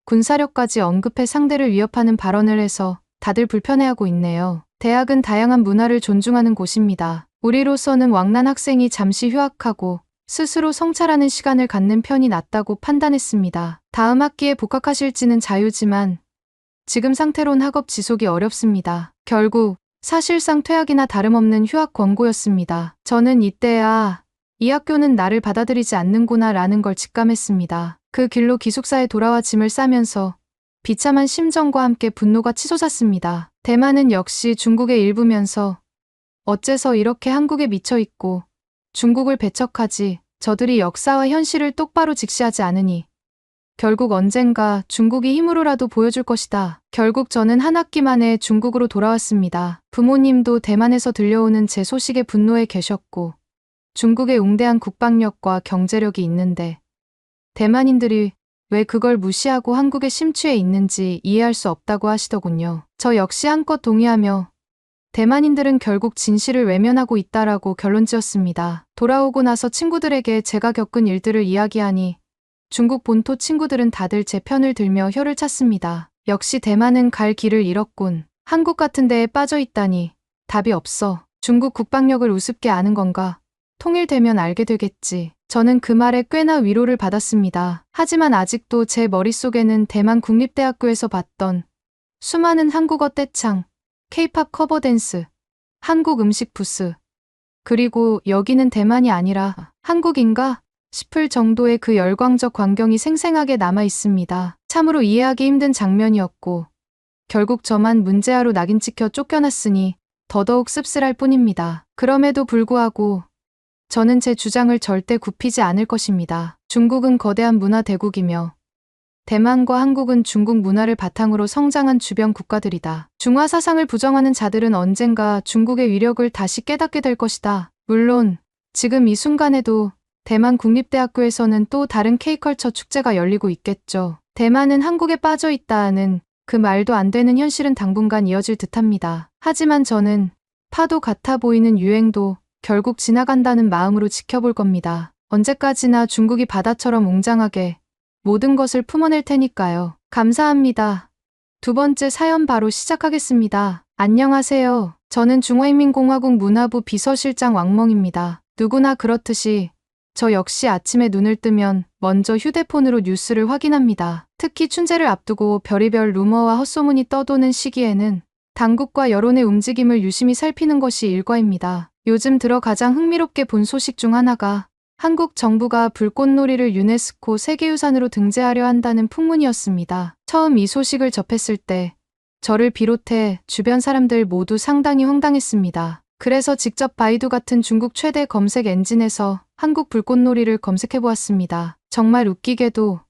군사력까지 언급해 상대를 위협하는 발언을 해서 다들 불편해하고 있네요. 대학은 다양한 문화를 존중하는 곳입니다. 우리로서는 왕난 학생이 잠시 휴학하고 스스로 성찰하는 시간을 갖는 편이 낫다고 판단했습니다. 다음 학기에 복학하실지는 자유지만 지금 상태론 학업 지속이 어렵습니다. 결국 사실상 퇴학이나 다름없는 휴학 권고였습니다. 저는 이때야 이 학교는 나를 받아들이지 않는구나 라는 걸 직감했습니다. 그 길로 기숙사에 돌아와 짐을 싸면서 비참한 심정과 함께 분노가 치솟았습니다. 대만은 역시 중국의 일부면서 어째서 이렇게 한국에 미쳐 있고 중국을 배척하지, 저들이 역사와 현실을 똑바로 직시하지 않으니 결국 언젠가 중국이 힘으로라도 보여줄 것이다. 결국 저는 한 학기 만에 중국으로 돌아왔습니다. 부모님도 대만에서 들려오는 제 소식에 분노해 계셨고 중국의 웅대한 국방력과 경제력이 있는데 대만인들이 왜 그걸 무시하고 한국에 심취해 있는지 이해할 수 없다고 하시더군요. 저 역시 한껏 동의하며 대만인들은 결국 진실을 외면하고 있다라고 결론 지었습니다. 돌아오고 나서 친구들에게 제가 겪은 일들을 이야기하니 중국 본토 친구들은 다들 제 편을 들며 혀를 찼습니다. 역시 대만은 갈 길을 잃었군. 한국 같은 데에 빠져 있다니 답이 없어. 중국 국방력을 우습게 아는 건가? 통일되면 알게 되겠지. 저는 그 말에 꽤나 위로를 받았습니다. 하지만 아직도 제 머릿속에는 대만 국립대학교에서 봤던 수많은 한국어 떼창, K-팝 커버 댄스, 한국 음식 부스, 그리고 여기는 대만이 아니라 한국인가 싶을 정도의 그 열광적 광경이 생생하게 남아 있습니다. 참으로 이해하기 힘든 장면이었고 결국 저만 문제아로 낙인 찍혀 쫓겨났으니 더더욱 씁쓸할 뿐입니다. 그럼에도 불구하고 저는 제 주장을 절대 굽히지 않을 것입니다. 중국은 거대한 문화 대국이며 대만과 한국은 중국 문화를 바탕으로 성장한 주변 국가들이다. 중화 사상을 부정하는 자들은 언젠가 중국의 위력을 다시 깨닫게 될 것이다. 물론 지금 이 순간에도 대만 국립대학교에서는 또 다른 K컬처 축제가 열리고 있겠죠. 대만은 한국에 빠져 있다는 그 말도 안 되는 현실은 당분간 이어질 듯합니다. 하지만 저는 파도 같아 보이는 유행도 결국 지나간다는 마음으로 지켜볼 겁니다. 언제까지나 중국이 바다처럼 웅장하게 모든 것을 품어낼 테니까요. 감사합니다. 두 번째 사연 바로 시작하겠습니다. 안녕하세요. 저는 중화인민공화국 문화부 비서실장 왕멍입니다. 누구나 그렇듯이 저 역시 아침에 눈을 뜨면 먼저 휴대폰으로 뉴스를 확인합니다. 특히 춘제를 앞두고 별의별 루머와 헛소문이 떠도는 시기에는 당국과 여론의 움직임을 유심히 살피는 것이 일과입니다. 요즘 들어 가장 흥미롭게 본 소식 중 하나가 한국 정부가 불꽃놀이를 유네스코 세계유산으로 등재하려 한다는 풍문이었습니다. 처음 이 소식을 접했을 때 저를 비롯해 주변 사람들 모두 상당히 황당했습니다. 그래서 직접 바이두 같은 중국 최대 검색 엔진에서 한국 불꽃놀이를 검색해보았습니다. 정말 웃기게도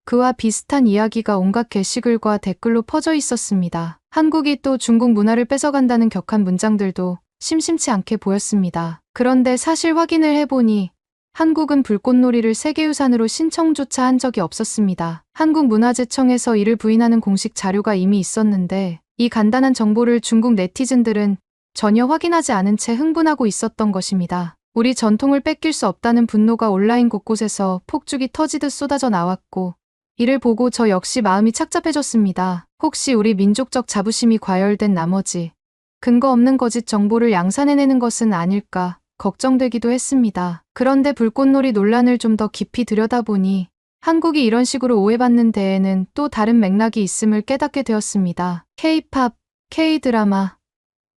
그와 비슷한 이야기가 온갖 게시글과 댓글로 퍼져 있었습니다. 한국이 또 중국 문화를 뺏어간다는 격한 문장들도 심심치 않게 보였습니다. 그런데 사실 확인을 해보니 한국은 불꽃놀이를 세계유산으로 신청조차 한 적이 없었습니다. 한국문화재청에서 이를 부인하는 공식 자료가 이미 있었는데 이 간단한 정보를 중국 네티즌들은 전혀 확인하지 않은 채 흥분하고 있었던 것입니다. 우리 전통을 뺏길 수 없다는 분노가 온라인 곳곳에서 폭죽이 터지듯 쏟아져 나왔고 이를 보고 저 역시 마음이 착잡해졌습니다. 혹시 우리 민족적 자부심이 과열된 나머지 근거 없는 거짓 정보를 양산해내는 것은 아닐까 걱정되기도 했습니다. 그런데 불꽃놀이 논란을 좀 더 깊이 들여다보니 한국이 이런 식으로 오해받는 데에는 또 다른 맥락이 있음을 깨닫게 되었습니다. K-팝, K-드라마,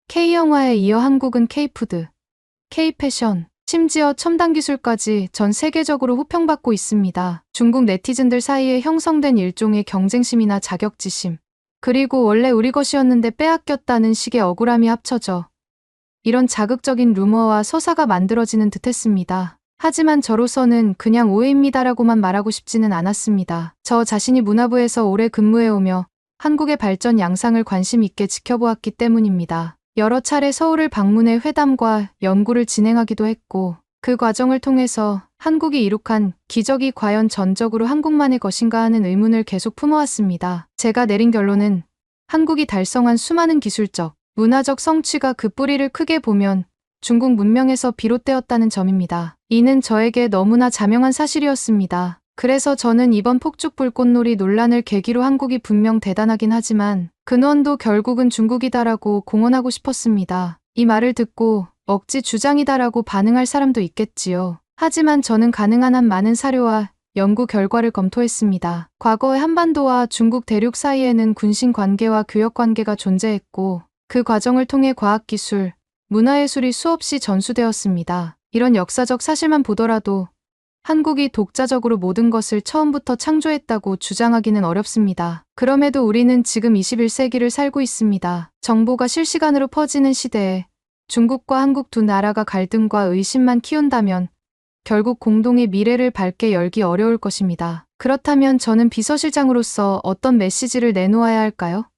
K-영화에 이어 한국은 K-푸드, K-패션, 심지어 첨단 기술까지 전 세계적으로 호평받고 있습니다. 중국 네티즌들 사이에 형성된 일종의 경쟁심이나 자격지심, 그리고 원래 우리 것이었는데 빼앗겼다는 식의 억울함이 합쳐져 이런 자극적인 루머와 서사가 만들어지는 듯했습니다. 하지만 저로서는 그냥 오해입니다라고만 말하고 싶지는 않았습니다. 저 자신이 문화부에서 오래 근무해오며 한국의 발전 양상을 관심 있게 지켜보았기 때문입니다. 여러 차례 서울을 방문해 회담과 연구를 진행하기도 했고 그 과정을 통해서 한국이 이룩한 기적이 과연 전적으로 한국만의 것인가 하는 의문을 계속 품어왔습니다. 제가 내린 결론은 한국이 달성한 수많은 기술적, 문화적 성취가 그 뿌리를 크게 보면 중국 문명에서 비롯되었다는 점입니다. 이는 저에게 너무나 자명한 사실이었습니다. 그래서 저는 이번 폭죽 불꽃놀이 논란을 계기로 한국이 분명 대단하긴 하지만 근원도 결국은 중국이다라고 공언하고 싶었습니다. 이 말을 듣고 억지 주장이다라고 반응할 사람도 있겠지요. 하지만 저는 가능한 한 많은 사료와 연구 결과를 검토했습니다. 과거에 한반도와 중국 대륙 사이에는 군신 관계와 교역 관계가 존재했고 그 과정을 통해 과학기술, 문화예술이 수없이 전수되었습니다. 이런 역사적 사실만 보더라도 한국이 독자적으로 모든 것을 처음부터 창조했다고 주장하기는 어렵습니다. 그럼에도 우리는 지금 21세기를 살고 있습니다. 정보가 실시간으로 퍼지는 시대에 중국과 한국 두 나라가 갈등과 의심만 키운다면 결국 공동의 미래를 밝게 열기 어려울 것입니다. 그렇다면 저는 비서실장으로서 어떤 메시지를 내놓아야 할까요?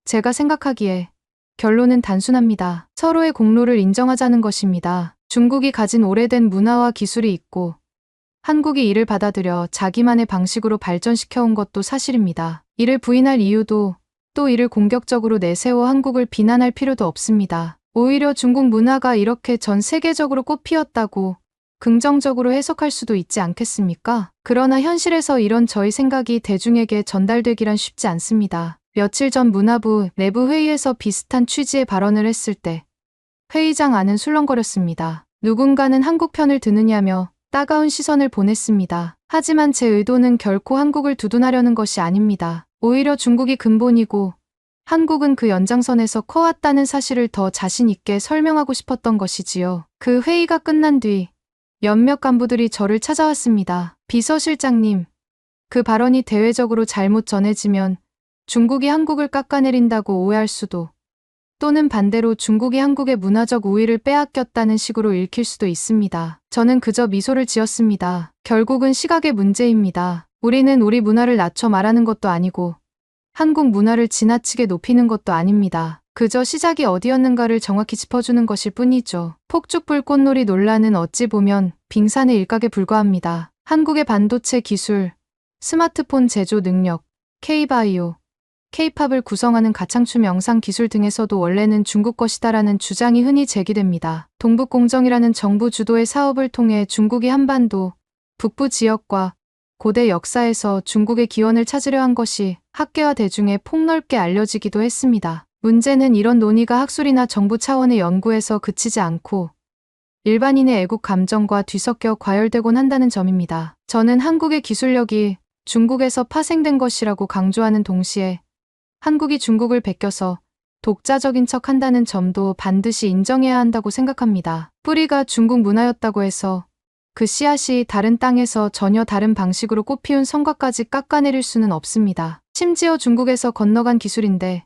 제가 생각하기에 결론은 단순합니다. 서로의 공로를 인정하자는 것입니다. 중국이 가진 오래된 문화와 기술이 있고 한국이 이를 받아들여 자기만의 방식으로 발전시켜온 것도 사실입니다. 이를 부인할 이유도 또 이를 공격적으로 내세워 한국을 비난할 필요도 없습니다. 오히려 중국 문화가 이렇게 전 세계적으로 꽃피었다고 긍정적으로 해석할 수도 있지 않겠습니까? 그러나 현실에서 이런 저희 생각이 대중에게 전달되기란 쉽지 않습니다. 며칠 전 문화부 내부 회의에서 비슷한 취지의 발언을 했을 때 회의장 안은 술렁거렸습니다. 누군가는 한국 편을 드느냐며 따가운 시선을 보냈습니다. 하지만 제 의도는 결코 한국을 두둔하려는 것이 아닙니다. 오히려 중국이 근본이고 한국은 그 연장선에서 커왔다는 사실을 더 자신 있게 설명하고 싶었던 것이지요. 그 회의가 끝난 뒤 몇몇 간부들이 저를 찾아왔습니다. 비서실장님, 그 발언이 대외적으로 잘못 전해지면 중국이 한국을 깎아내린다고 오해할 수도, 또는 반대로 중국이 한국의 문화적 우위를 빼앗겼다는 식으로 읽힐 수도 있습니다. 저는 그저 미소를 지었습니다. 결국은 시각의 문제입니다. 우리는 우리 문화를 낮춰 말하는 것도 아니고 한국 문화를 지나치게 높이는 것도 아닙니다. 그저 시작이 어디였는가를 정확히 짚어주는 것일 뿐이죠. 폭죽 불꽃놀이 논란은 어찌 보면 빙산의 일각에 불과합니다. 한국의 반도체 기술, 스마트폰 제조 능력, K-바이오, K-팝을 구성하는 가창춤 영상 기술 등에서도 원래는 중국 것이다라는 주장이 흔히 제기됩니다. 동북공정이라는 정부 주도의 사업을 통해 중국이 한반도, 북부 지역과 고대 역사에서 중국의 기원을 찾으려 한 것이 학계와 대중에 폭넓게 알려지기도 했습니다. 문제는 이런 논의가 학술이나 정부 차원의 연구에서 그치지 않고 일반인의 애국 감정과 뒤섞여 과열되곤 한다는 점입니다. 저는 한국의 기술력이 중국에서 파생된 것이라고 강조하는 동시에 한국이 중국을 베껴서 독자적인 척 한다는 점도 반드시 인정해야 한다고 생각합니다. 뿌리가 중국 문화였다고 해서 그 씨앗이 다른 땅에서 전혀 다른 방식으로 꽃피운 성과까지 깎아내릴 수는 없습니다. 심지어 중국에서 건너간 기술인데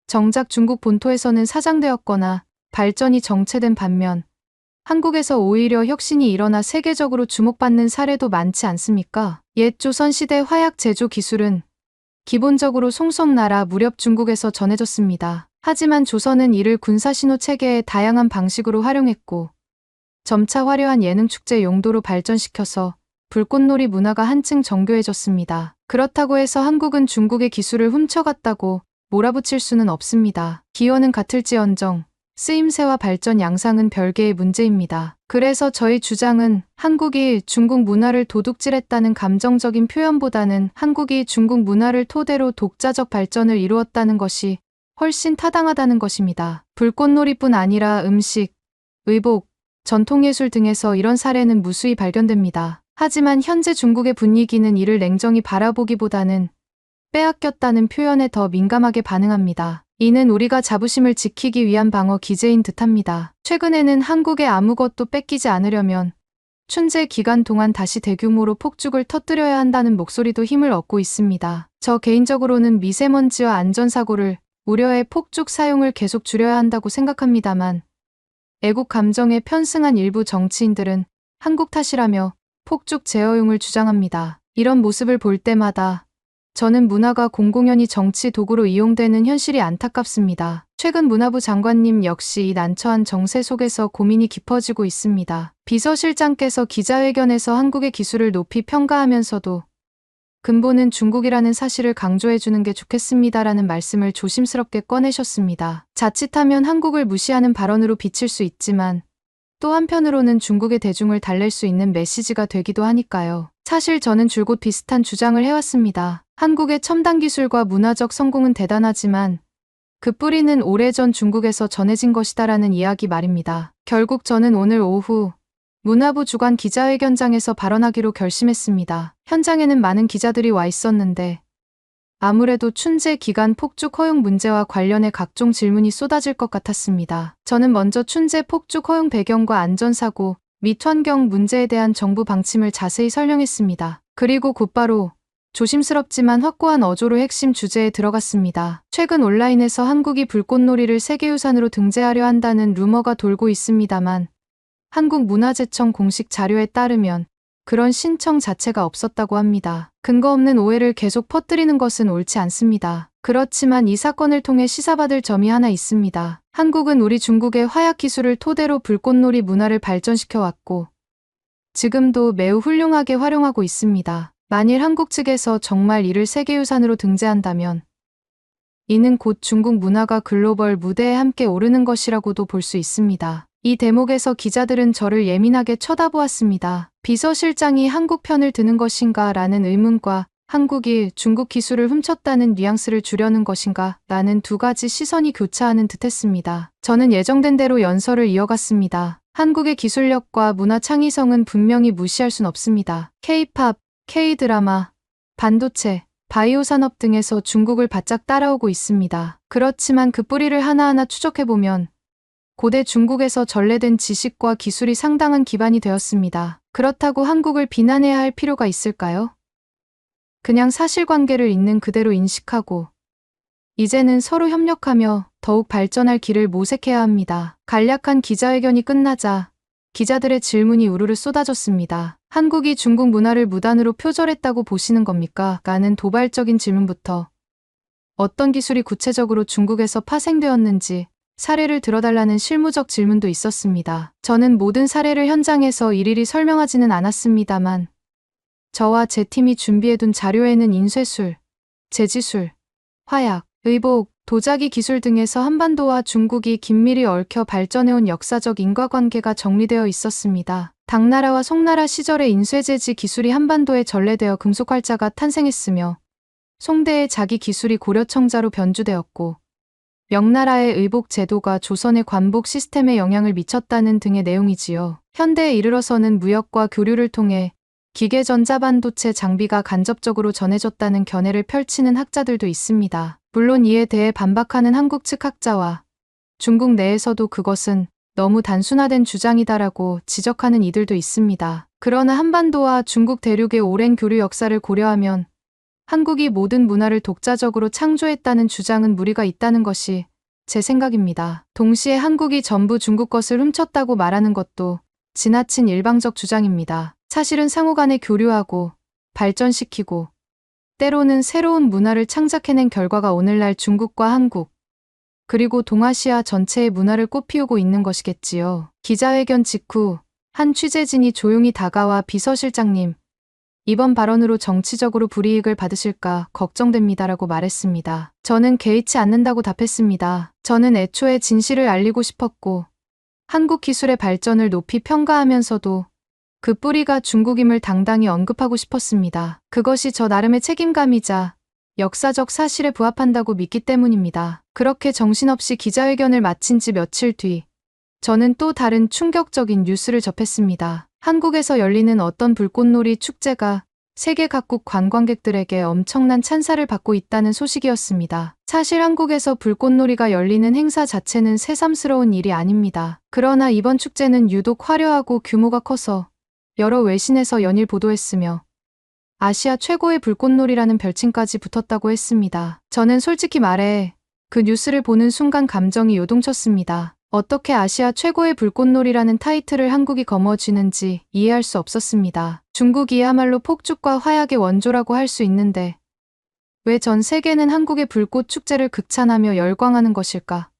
정작 중국 본토에서는 사장되었거나 발전이 정체된 반면 한국에서 오히려 혁신이 일어나 세계적으로 주목받는 사례도 많지 않습니까? 옛 조선시대 화약 제조 기술은 기본적으로 송송나라 무렵 중국에서 전해졌습니다. 하지만 조선은 이를 군사신호 체계의 다양한 방식으로 활용했고 점차 화려한 예능축제 용도로 발전시켜서 불꽃놀이 문화가 한층 정교해졌습니다. 그렇다고 해서 한국은 중국의 기술을 훔쳐갔다고 몰아붙일 수는 없습니다. 기원은 같을지언정 쓰임새와 발전 양상은 별개의 문제입니다. 그래서 저희 주장은 한국이 중국 문화를 도둑질했다는 감정적인 표현보다는 한국이 중국 문화를 토대로 독자적 발전을 이루었다는 것이 훨씬 타당하다는 것입니다. 불꽃놀이뿐 아니라 음식, 의복, 전통예술 등에서 이런 사례는 무수히 발견됩니다. 하지만 현재 중국의 분위기는 이를 냉정히 바라보기보다는 빼앗겼다는 표현에 더 민감하게 반응합니다. 이는 우리가 자부심을 지키기 위한 방어 기제인 듯합니다. 최근에는 한국에 아무것도 뺏기지 않으려면 춘제 기간 동안 다시 대규모로 폭죽을 터뜨려야 한다는 목소리도 힘을 얻고 있습니다. 저 개인적으로는 미세먼지와 안전사고를 우려해 폭죽 사용을 계속 줄여야 한다고 생각합니다만 애국 감정에 편승한 일부 정치인들은 한국 탓이라며 폭죽 제어용을 주장합니다. 이런 모습을 볼 때마다 저는 문화가 공공연히 정치 도구로 이용되는 현실이 안타깝습니다. 최근 문화부 장관님 역시 이 난처한 정세 속에서 고민이 깊어지고 있습니다. 비서실장께서 기자회견에서 한국의 기술을 높이 평가하면서도 근본은 중국이라는 사실을 강조해주는 게 좋겠습니다라는 말씀을 조심스럽게 꺼내셨습니다. 자칫하면 한국을 무시하는 발언으로 비칠 수 있지만 또 한편으로는 중국의 대중을 달랠 수 있는 메시지가 되기도 하니까요. 사실 저는 줄곧 비슷한 주장을 해왔습니다. 한국의 첨단 기술과 문화적 성공은 대단하지만 그 뿌리는 오래전 중국에서 전해진 것이다라는 이야기 말입니다. 결국 저는 오늘 오후 문화부 주관 기자회견장에서 발언하기로 결심했습니다. 현장에는 많은 기자들이 와 있었는데 아무래도 춘제 기간 폭죽 허용 문제와 관련해 각종 질문이 쏟아질 것 같았습니다. 저는 먼저 춘제 폭죽 허용 배경과 안전사고 및 환경 문제에 대한 정부 방침을 자세히 설명했습니다. 그리고 곧바로 조심스럽지만 확고한 어조로 핵심 주제에 들어갔습니다. 최근 온라인에서 한국이 불꽃놀이를 세계유산으로 등재하려 한다는 루머가 돌고 있습니다만 한국문화재청 공식 자료에 따르면 그런 신청 자체가 없었다고 합니다. 근거 없는 오해를 계속 퍼뜨리는 것은 옳지 않습니다. 그렇지만 이 사건을 통해 시사받을 점이 하나 있습니다. 한국은 우리 중국의 화약 기술을 토대로 불꽃놀이 문화를 발전시켜 왔고 지금도 매우 훌륭하게 활용하고 있습니다. 만일 한국 측에서 정말 이를 세계유산으로 등재한다면 이는 곧 중국 문화가 글로벌 무대에 함께 오르는 것이라고도 볼 수 있습니다. 이 대목에서 기자들은 저를 예민하게 쳐다보았습니다. 비서실장이 한국 편을 드는 것인가 라는 의문과 한국이 중국 기술을 훔쳤다는 뉘앙스를 주려는 것인가 라는 두 가지 시선이 교차하는 듯했습니다. 저는 예정된 대로 연설을 이어갔습니다. 한국의 기술력과 문화 창의성은 분명히 무시할 순 없습니다. K-팝, K-드라마, 반도체, 바이오 산업 등에서 중국을 바짝 따라오고 있습니다. 그렇지만 그 뿌리를 하나하나 추적해보면 고대 중국에서 전래된 지식과 기술이 상당한 기반이 되었습니다. 그렇다고 한국을 비난해야 할 필요가 있을까요? 그냥 사실관계를 있는 그대로 인식하고 이제는 서로 협력하며 더욱 발전할 길을 모색해야 합니다. 간략한 기자회견이 끝나자 기자들의 질문이 우르르 쏟아졌습니다. 한국이 중국 문화를 무단으로 표절했다고 보시는 겁니까? 라는 도발적인 질문부터 어떤 기술이 구체적으로 중국에서 파생되었는지 사례를 들어달라는 실무적 질문도 있었습니다. 저는 모든 사례를 현장에서 일일이 설명하지는 않았습니다만 저와 제 팀이 준비해둔 자료에는 인쇄술, 제지술, 화약, 의복, 도자기 기술 등에서 한반도와 중국이 긴밀히 얽혀 발전해온 역사적 인과관계가 정리되어 있었습니다. 당나라와 송나라 시절의 인쇄제지 기술이 한반도에 전래되어 금속활자가 탄생했으며 송대의 자기 기술이 고려청자로 변주되었고 명나라의 의복 제도가 조선의 관복 시스템에 영향을 미쳤다는 등의 내용이지요. 현대에 이르러서는 무역과 교류를 통해 기계 전자반도체 장비가 간접적으로 전해졌다는 견해를 펼치는 학자들도 있습니다. 물론 이에 대해 반박하는 한국 측 학자와 중국 내에서도 그것은 너무 단순화된 주장이다라고 지적하는 이들도 있습니다. 그러나 한반도와 중국 대륙의 오랜 교류 역사를 고려하면 한국이 모든 문화를 독자적으로 창조했다는 주장은 무리가 있다는 것이 제 생각입니다. 동시에 한국이 전부 중국 것을 훔쳤다고 말하는 것도 지나친 일방적 주장입니다. 사실은 상호간에 교류하고 발전시키고 때로는 새로운 문화를 창작해낸 결과가 오늘날 중국과 한국 그리고 동아시아 전체의 문화를 꽃피우고 있는 것이겠지요. 기자회견 직후 한 취재진이 조용히 다가와 비서실장님, 이번 발언으로 정치적으로 불이익을 받으실까 걱정됩니다라고 말했습니다. 저는 개의치 않는다고 답했습니다. 저는 애초에 진실을 알리고 싶었고 한국 기술의 발전을 높이 평가하면서도 그 뿌리가 중국임을 당당히 언급하고 싶었습니다. 그것이 저 나름의 책임감이자 역사적 사실에 부합한다고 믿기 때문입니다. 그렇게 정신없이 기자회견을 마친 지 며칠 뒤 저는 또 다른 충격적인 뉴스를 접했습니다. 한국에서 열리는 어떤 불꽃놀이 축제가 세계 각국 관광객들에게 엄청난 찬사를 받고 있다는 소식이었습니다. 사실 한국에서 불꽃놀이가 열리는 행사 자체는 새삼스러운 일이 아닙니다. 그러나 이번 축제는 유독 화려하고 규모가 커서 여러 외신에서 연일 보도했으며 아시아 최고의 불꽃놀이라는 별칭까지 붙었다고 했습니다. 저는 솔직히 말해 그 뉴스를 보는 순간 감정이 요동쳤습니다. 어떻게 아시아 최고의 불꽃놀이라는 타이틀을 한국이 거머쥐는지 이해할 수 없었습니다. 중국이야말로 폭죽과 화약의 원조라고 할 수 있는데 왜 전 세계는 한국의 불꽃 축제를 극찬하며 열광하는 것일까?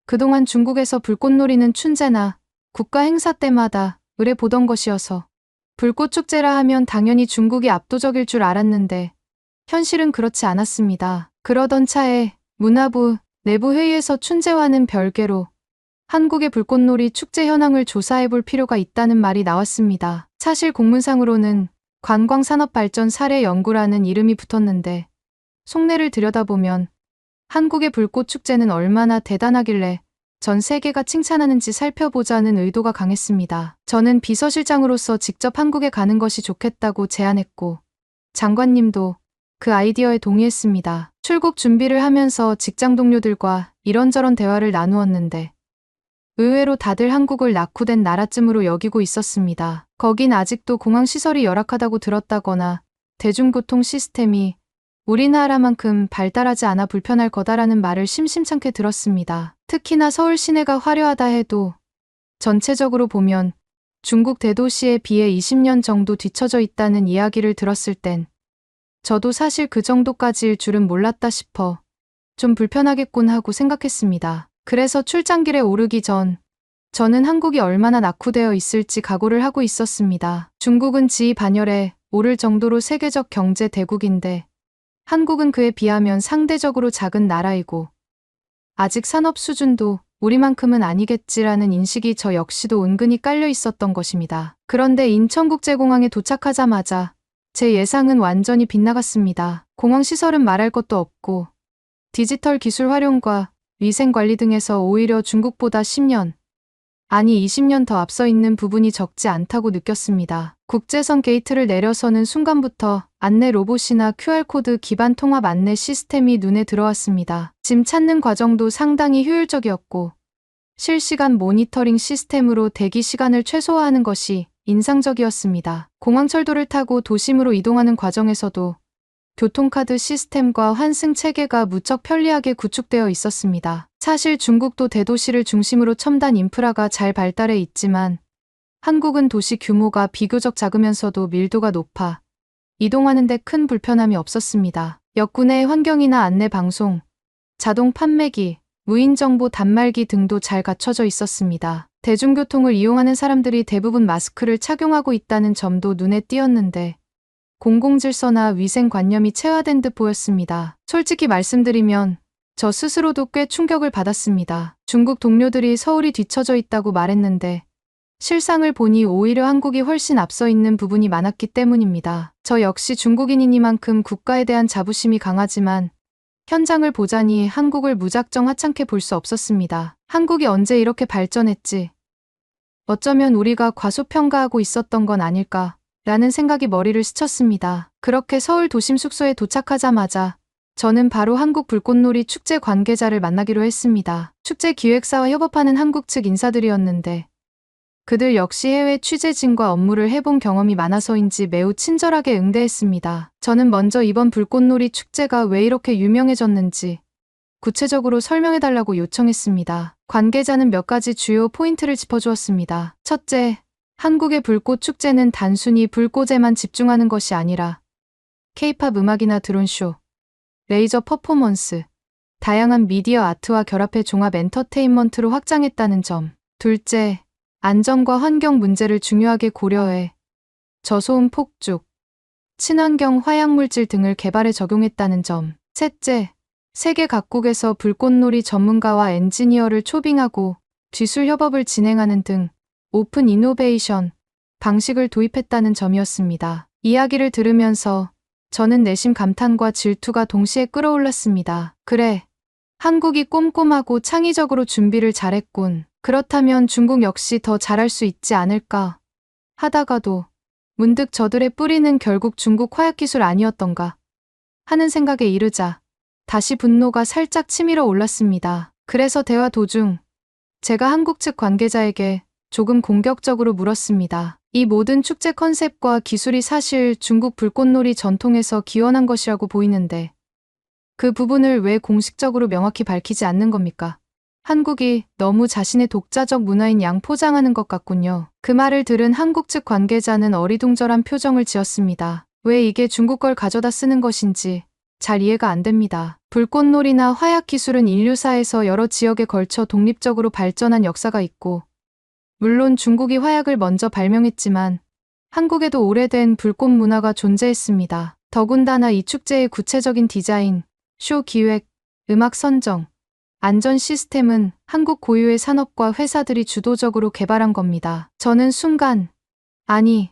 그동안 중국에서 불꽃놀이는 춘제나 국가 행사 때마다 의례보던 것이어서 불꽃 축제라 하면 당연히 중국이 압도적일 줄 알았는데 현실은 그렇지 않았습니다. 그러던 차에 문화부 내부 회의에서 춘제와는 별개로 한국의 불꽃놀이 축제 현황을 조사해 볼 필요가 있다는 말이 나왔습니다. 사실 공문상으로는 관광산업발전 사례 연구라는 이름이 붙었는데 속내를 들여다보면 한국의 불꽃 축제는 얼마나 대단하길래 전 세계가 칭찬하는지 살펴보자는 의도가 강했습니다. 저는 비서실장으로서 직접 한국에 가는 것이 좋겠다고 제안했고 장관님도 그 아이디어에 동의했습니다. 출국 준비를 하면서 직장 동료들과 이런저런 대화를 나누었는데 의외로 다들 한국을 낙후된 나라쯤으로 여기고 있었습니다. 거긴 아직도 공항 시설이 열악하다고 들었다거나 대중교통 시스템이 우리나라만큼 발달하지 않아 불편할 거다라는 말을 심심찮게 들었습니다. 특히나 서울 시내가 화려하다 해도 전체적으로 보면 중국 대도시에 비해 20년 정도 뒤처져 있다는 이야기를 들었을 땐 저도 사실 그 정도까지일 줄은 몰랐다 싶어 좀 불편하겠군 하고 생각했습니다. 그래서 출장길에 오르기 전 저는 한국이 얼마나 낙후되어 있을지 각오를 하고 있었습니다. 중국은 지위 반열에 오를 정도로 세계적 경제 대국인데 한국은 그에 비하면 상대적으로 작은 나라이고 아직 산업 수준도 우리만큼은 아니겠지라는 인식이 저 역시도 은근히 깔려 있었던 것입니다. 그런데 인천국제공항에 도착하자마자 제 예상은 완전히 빗나갔습니다. 공항 시설은 말할 것도 없고 디지털 기술 활용과 위생 관리 등에서 오히려 중국보다 10년, 아니 20년 더 앞서 있는 부분이 적지 않다고 느꼈습니다. 국제선 게이트를 내려서는 순간부터 안내 로봇이나 QR코드 기반 통합 안내 시스템이 눈에 들어왔습니다. 짐 찾는 과정도 상당히 효율적이었고 실시간 모니터링 시스템으로 대기 시간을 최소화하는 것이 인상적이었습니다. 공항철도를 타고 도심으로 이동하는 과정에서도 교통카드 시스템과 환승 체계가 무척 편리하게 구축되어 있었습니다. 사실 중국도 대도시를 중심으로 첨단 인프라가 잘 발달해 있지만 한국은 도시 규모가 비교적 작으면서도 밀도가 높아 이동하는 데 큰 불편함이 없었습니다. 역구 내 환경이나 안내 방송, 자동 판매기, 무인 정보 단말기 등도 잘 갖춰져 있었습니다. 대중교통을 이용하는 사람들이 대부분 마스크를 착용하고 있다는 점도 눈에 띄었는데 공공질서나 위생관념이 체화된 듯 보였습니다. 솔직히 말씀드리면 저 스스로도 꽤 충격을 받았습니다. 중국 동료들이 서울이 뒤처져 있다고 말했는데 실상을 보니 오히려 한국이 훨씬 앞서 있는 부분이 많았기 때문입니다. 저 역시 중국인이니만큼 국가에 대한 자부심이 강하지만 현장을 보자니 한국을 무작정 하찮게 볼 수 없었습니다. 한국이 언제 이렇게 발전했지? 어쩌면 우리가 과소평가하고 있었던 건 아닐까? 라는 생각이 머리를 스쳤습니다. 그렇게 서울 도심 숙소에 도착하자마자 저는 바로 한국 불꽃놀이 축제 관계자를 만나기로 했습니다. 축제 기획사와 협업하는 한국 측 인사들이었는데 그들 역시 해외 취재진과 업무를 해본 경험이 많아서인지 매우 친절하게 응대했습니다. 저는 먼저 이번 불꽃놀이 축제가 왜 이렇게 유명해졌는지 구체적으로 설명해달라고 요청했습니다. 관계자는 몇 가지 주요 포인트를 짚어주었습니다. 첫째, 한국의 불꽃 축제는 단순히 불꽃에만 집중하는 것이 아니라 K-팝 음악이나 드론쇼, 레이저 퍼포먼스, 다양한 미디어 아트와 결합해 종합 엔터테인먼트로 확장했다는 점. 둘째, 안전과 환경 문제를 중요하게 고려해 저소음 폭죽, 친환경 화약물질 등을 개발에 적용했다는 점. 셋째, 세계 각국에서 불꽃놀이 전문가와 엔지니어를 초빙하고 기술 협업을 진행하는 등 오픈 이노베이션 방식을 도입했다는 점이었습니다. 이야기를 들으면서 저는 내심 감탄과 질투가 동시에 끌어올랐습니다. 그래, 한국이 꼼꼼하고 창의적으로 준비를 잘했군. 그렇다면 중국 역시 더 잘할 수 있지 않을까 하다가도 문득 저들의 뿌리는 결국 중국 화약기술 아니었던가 하는 생각에 이르자 다시 분노가 살짝 치밀어 올랐습니다. 그래서 대화 도중 제가 한국 측 관계자에게 조금 공격적으로 물었습니다. 이 모든 축제 컨셉과 기술이 사실 중국 불꽃놀이 전통에서 기원한 것이라고 보이는데 그 부분을 왜 공식적으로 명확히 밝히지 않는 겁니까? 한국이 너무 자신의 독자적 문화인 양 포장하는 것 같군요. 그 말을 들은 한국 측 관계자는 어리둥절한 표정을 지었습니다. 왜 이게 중국 걸 가져다 쓰는 것인지 잘 이해가 안 됩니다. 불꽃놀이나 화약 기술은 인류사에서 여러 지역에 걸쳐 독립적으로 발전한 역사가 있고 물론 중국이 화약을 먼저 발명했지만 한국에도 오래된 불꽃 문화가 존재했습니다. 더군다나 이 축제의 구체적인 디자인, 쇼 기획, 음악 선정, 안전 시스템은 한국 고유의 산업과 회사들이 주도적으로 개발한 겁니다. 저는 순간 아니,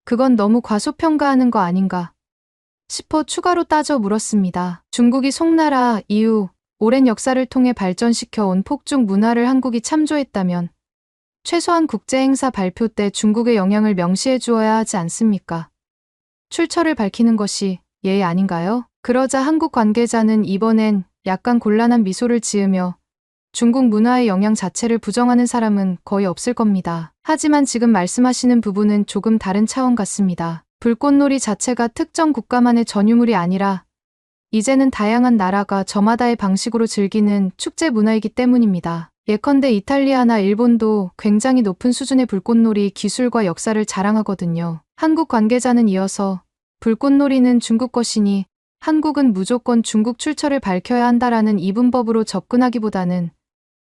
그건 너무 과소평가하는 거 아닌가 싶어 추가로 따져 물었습니다. 중국이 송나라 이후 오랜 역사를 통해 발전시켜온 폭죽 문화를 한국이 참조했다면 최소한 국제행사 발표 때 중국의 영향을 명시해 주어야 하지 않습니까? 출처를 밝히는 것이 예의 아닌가요? 그러자 한국 관계자는 이번엔 약간 곤란한 미소를 지으며 중국 문화의 영향 자체를 부정하는 사람은 거의 없을 겁니다. 하지만 지금 말씀하시는 부분은 조금 다른 차원 같습니다. 불꽃놀이 자체가 특정 국가만의 전유물이 아니라 이제는 다양한 나라가 저마다의 방식으로 즐기는 축제 문화이기 때문입니다. 예컨대 이탈리아나 일본도 굉장히 높은 수준의 불꽃놀이 기술과 역사를 자랑하거든요. 한국 관계자는 이어서 불꽃놀이는 중국 것이니 한국은 무조건 중국 출처를 밝혀야 한다라는 이분법으로 접근하기보다는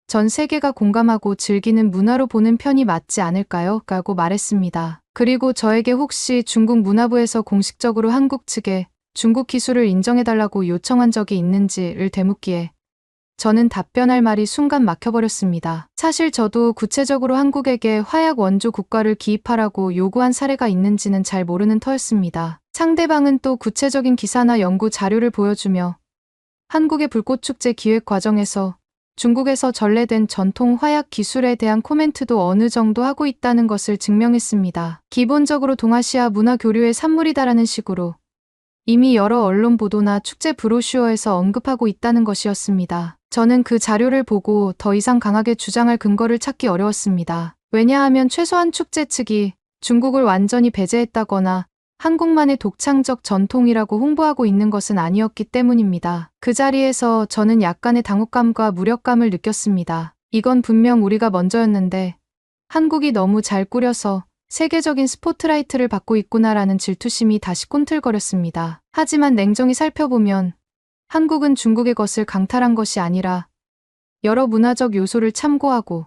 전 세계가 공감하고 즐기는 문화로 보는 편이 맞지 않을까요? 라고 말했습니다. 그리고 저에게 혹시 중국 문화부에서 공식적으로 한국 측에 중국 기술을 인정해달라고 요청한 적이 있는지를 되묻기에 저는 답변할 말이 순간 막혀버렸습니다. 사실 저도 구체적으로 한국에게 화약 원조 국가를 기입하라고 요구한 사례가 있는지는 잘 모르는 터였습니다. 상대방은 또 구체적인 기사나 연구 자료를 보여주며 한국의 불꽃축제 기획 과정에서 중국에서 전래된 전통 화약 기술에 대한 코멘트도 어느 정도 하고 있다는 것을 증명했습니다. 기본적으로 동아시아 문화 교류의 산물이다라는 식으로 이미 여러 언론 보도나 축제 브로슈어에서 언급하고 있다는 것이었습니다. 저는 그 자료를 보고 더 이상 강하게 주장할 근거를 찾기 어려웠습니다. 왜냐하면 최소한 축제 측이 중국을 완전히 배제했다거나 한국만의 독창적 전통이라고 홍보하고 있는 것은 아니었기 때문입니다. 그 자리에서 저는 약간의 당혹감과 무력감을 느꼈습니다. 이건 분명 우리가 먼저였는데 한국이 너무 잘 꾸려서 세계적인 스포트라이트를 받고 있구나라는 질투심이 다시 꿈틀거렸습니다. 하지만 냉정히 살펴보면 한국은 중국의 것을 강탈한 것이 아니라 여러 문화적 요소를 참고하고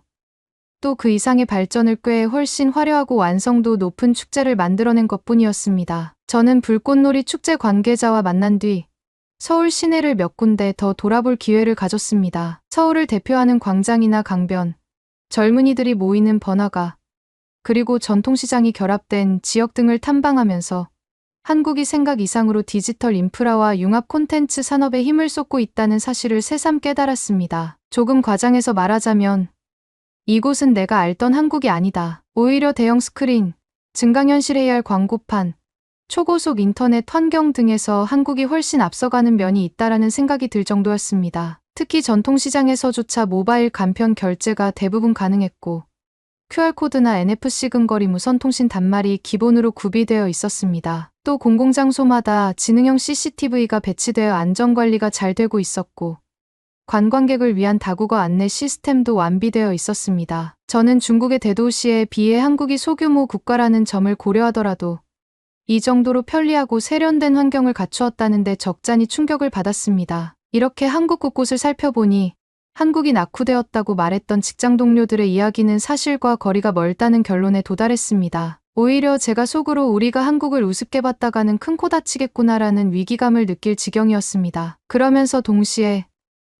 또 그 이상의 발전을 꾀해 훨씬 화려하고 완성도 높은 축제를 만들어낸 것뿐이었습니다. 저는 불꽃놀이 축제 관계자와 만난 뒤 서울 시내를 몇 군데 더 돌아볼 기회를 가졌습니다. 서울을 대표하는 광장이나 강변, 젊은이들이 모이는 번화가, 그리고 전통시장이 결합된 지역 등을 탐방하면서 한국이 생각 이상으로 디지털 인프라와 융합 콘텐츠 산업에 힘을 쏟고 있다는 사실을 새삼 깨달았습니다. 조금 과장해서 말하자면 이곳은 내가 알던 한국이 아니다. 오히려 대형 스크린, 증강현실 AR 광고판, 초고속 인터넷 환경 등에서 한국이 훨씬 앞서가는 면이 있다라는 생각이 들 정도였습니다. 특히 전통시장에서조차 모바일 간편 결제가 대부분 가능했고 QR코드나 NFC 근거리 무선 통신 단말이 기본으로 구비되어 있었습니다. 또 공공장소마다 지능형 CCTV가 배치되어 안전관리가 잘 되고 있었고 관광객을 위한 다국어 안내 시스템도 완비되어 있었습니다. 저는 중국의 대도시에 비해 한국이 소규모 국가라는 점을 고려하더라도 이 정도로 편리하고 세련된 환경을 갖추었다는 데 적잖이 충격을 받았습니다. 이렇게 한국 곳곳을 살펴보니 한국이 낙후되었다고 말했던 직장 동료들의 이야기는 사실과 거리가 멀다는 결론에 도달했습니다. 오히려 제가 속으로 우리가 한국을 우습게 봤다가는 큰 코 다치겠구나라는 위기감을 느낄 지경이었습니다. 그러면서 동시에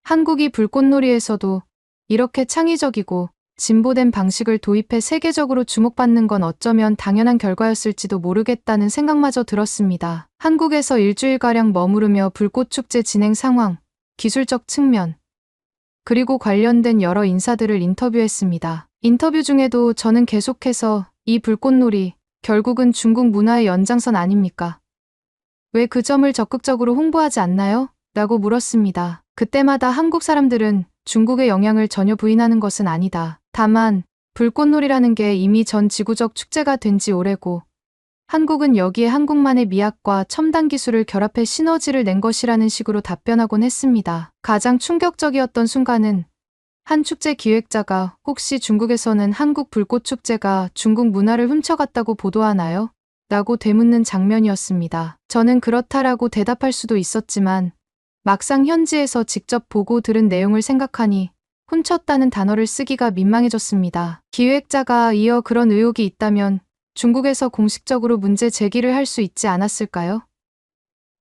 한국이 불꽃놀이에서도 이렇게 창의적이고 진보된 방식을 도입해 세계적으로 주목받는 건 어쩌면 당연한 결과였을지도 모르겠다는 생각마저 들었습니다. 한국에서 일주일가량 머무르며 불꽃축제 진행 상황, 기술적 측면, 그리고 관련된 여러 인사들을 인터뷰했습니다. 인터뷰 중에도 저는 계속해서 이 불꽃놀이, 결국은 중국 문화의 연장선 아닙니까? 왜 그 점을 적극적으로 홍보하지 않나요? 라고 물었습니다. 그때마다 한국 사람들은 중국의 영향을 전혀 부인하는 것은 아니다. 다만 불꽃놀이라는 게 이미 전 지구적 축제가 된 지 오래고 한국은 여기에 한국만의 미학과 첨단 기술을 결합해 시너지를 낸 것이라는 식으로 답변하곤 했습니다. 가장 충격적이었던 순간은 한 축제 기획자가 혹시 중국에서는 한국 불꽃축제가 중국 문화를 훔쳐갔다고 보도하나요? 라고 되묻는 장면이었습니다. 저는 그렇다라고 대답할 수도 있었지만 막상 현지에서 직접 보고 들은 내용을 생각하니 훔쳤다는 단어를 쓰기가 민망해졌습니다. 기획자가 이어 그런 의혹이 있다면 중국에서 공식적으로 문제 제기를 할 수 있지 않았을까요?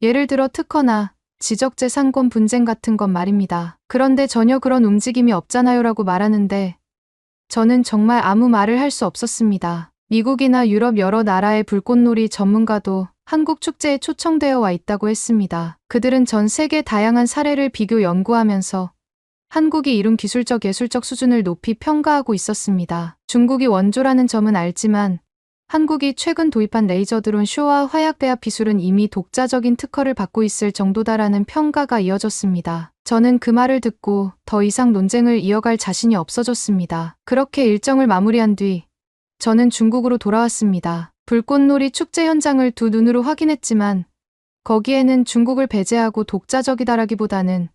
예를 들어 특허나 지적재산권 분쟁 같은 건 말입니다. 그런데 전혀 그런 움직임이 없잖아요 라고 말하는데 저는 정말 아무 말을 할 수 없었습니다. 미국이나 유럽 여러 나라의 불꽃놀이 전문가도 한국 축제에 초청되어 와 있다고 했습니다. 그들은 전 세계 다양한 사례를 비교 연구하면서 한국이 이룬 기술적 예술적 수준을 높이 평가하고 있었습니다. 중국이 원조라는 점은 알지만 한국이 최근 도입한 레이저 드론 쇼와 화약 배합 기술은 이미 독자적인 특허를 받고 있을 정도다라는 평가가 이어졌습니다. 저는 그 말을 듣고 더 이상 논쟁을 이어갈 자신이 없어졌습니다. 그렇게 일정을 마무리한 뒤 저는 중국으로 돌아왔습니다. 불꽃놀이 축제 현장을 두 눈으로 확인했지만 거기에는 중국을 배제하고 독자적이다라기보다는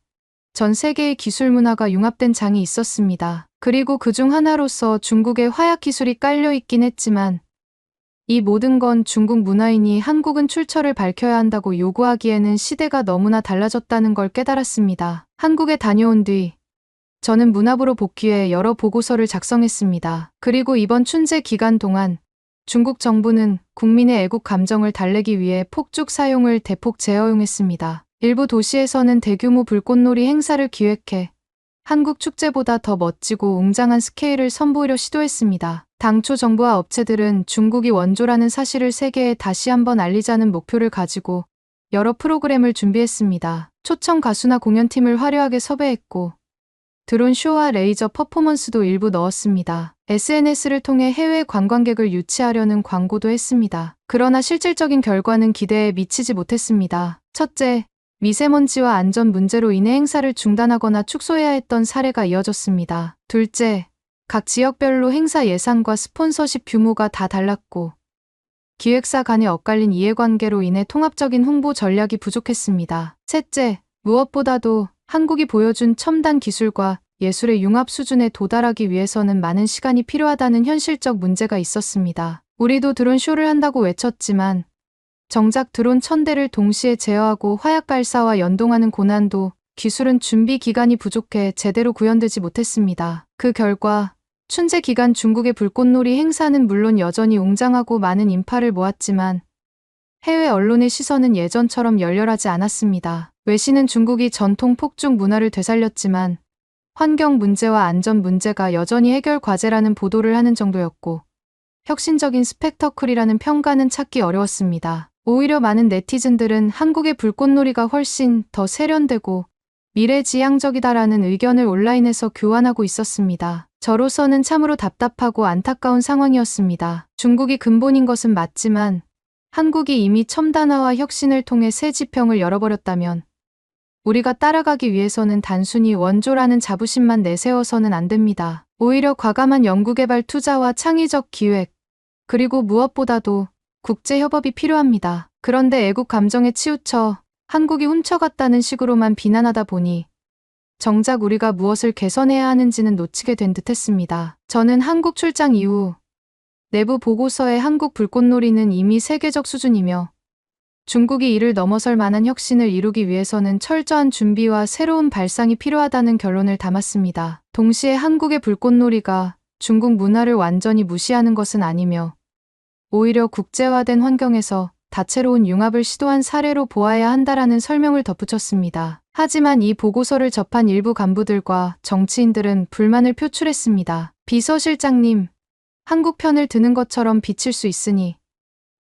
전 세계의 기술 문화가 융합된 장이 있었습니다. 그리고 그중 하나로서 중국의 화약 기술이 깔려 있긴 했지만 이 모든 건 중국 문화인이 한국은 출처를 밝혀야 한다고 요구하기에는 시대가 너무나 달라졌다는 걸 깨달았습니다. 한국에 다녀온 뒤 저는 문화부로 복귀해 여러 보고서를 작성했습니다. 그리고 이번 춘제 기간 동안 중국 정부는 국민의 애국 감정을 달래기 위해 폭죽 사용을 대폭 재허용했습니다. 일부 도시에서는 대규모 불꽃놀이 행사를 기획해 한국 축제보다 더 멋지고 웅장한 스케일을 선보이려 시도했습니다. 당초 정부와 업체들은 중국이 원조라는 사실을 세계에 다시 한번 알리자는 목표를 가지고 여러 프로그램을 준비했습니다. 초청 가수나 공연팀을 화려하게 섭외했고 드론 쇼와 레이저 퍼포먼스도 일부 넣었습니다. SNS를 통해 해외 관광객을 유치하려는 광고도 했습니다. 그러나 실질적인 결과는 기대에 미치지 못했습니다. 첫째, 미세먼지와 안전 문제로 인해 행사를 중단하거나 축소해야 했던 사례가 이어졌습니다. 둘째, 각 지역별로 행사 예산과 스폰서십 규모가 다 달랐고 기획사 간의 엇갈린 이해관계로 인해 통합적인 홍보 전략이 부족했습니다. 셋째, 무엇보다도 한국이 보여준 첨단 기술과 예술의 융합 수준에 도달하기 위해서는 많은 시간이 필요하다는 현실적 문제가 있었습니다. 우리도 드론 쇼를 한다고 외쳤지만 정작 드론 1000대를 동시에 제어하고 화약 발사와 연동하는 고난도 기술은 준비 기간이 부족해 제대로 구현되지 못했습니다. 그 결과 춘제 기간 중국의 불꽃놀이 행사는 물론 여전히 웅장하고 많은 인파를 모았지만 해외 언론의 시선은 예전처럼 열렬하지 않았습니다. 외신은 중국이 전통 폭죽 문화를 되살렸지만 환경 문제와 안전 문제가 여전히 해결 과제라는 보도를 하는 정도였고 혁신적인 스펙터클이라는 평가는 찾기 어려웠습니다. 오히려 많은 네티즌들은 한국의 불꽃놀이가 훨씬 더 세련되고 미래지향적이다라는 의견을 온라인에서 교환하고 있었습니다. 저로서는 참으로 답답하고 안타까운 상황이었습니다. 중국이 근본인 것은 맞지만 한국이 이미 첨단화와 혁신을 통해 새 지평을 열어버렸다면 우리가 따라가기 위해서는 단순히 원조라는 자부심만 내세워서는 안 됩니다. 오히려 과감한 연구개발 투자와 창의적 기획, 그리고 무엇보다도 국제협업이 필요합니다. 그런데 애국 감정에 치우쳐 한국이 훔쳐갔다는 식으로만 비난하다 보니 정작 우리가 무엇을 개선해야 하는지는 놓치게 된 듯했습니다. 저는 한국 출장 이후 내부 보고서에 한국 불꽃놀이는 이미 세계적 수준이며 중국이 이를 넘어설 만한 혁신을 이루기 위해서는 철저한 준비와 새로운 발상이 필요하다는 결론을 담았습니다. 동시에 한국의 불꽃놀이가 중국 문화를 완전히 무시하는 것은 아니며 오히려 국제화된 환경에서 다채로운 융합을 시도한 사례로 보아야 한다라는 설명을 덧붙였습니다. 하지만 이 보고서를 접한 일부 간부들과 정치인들은 불만을 표출했습니다. 비서실장님, 한국 편을 드는 것처럼 비칠 수 있으니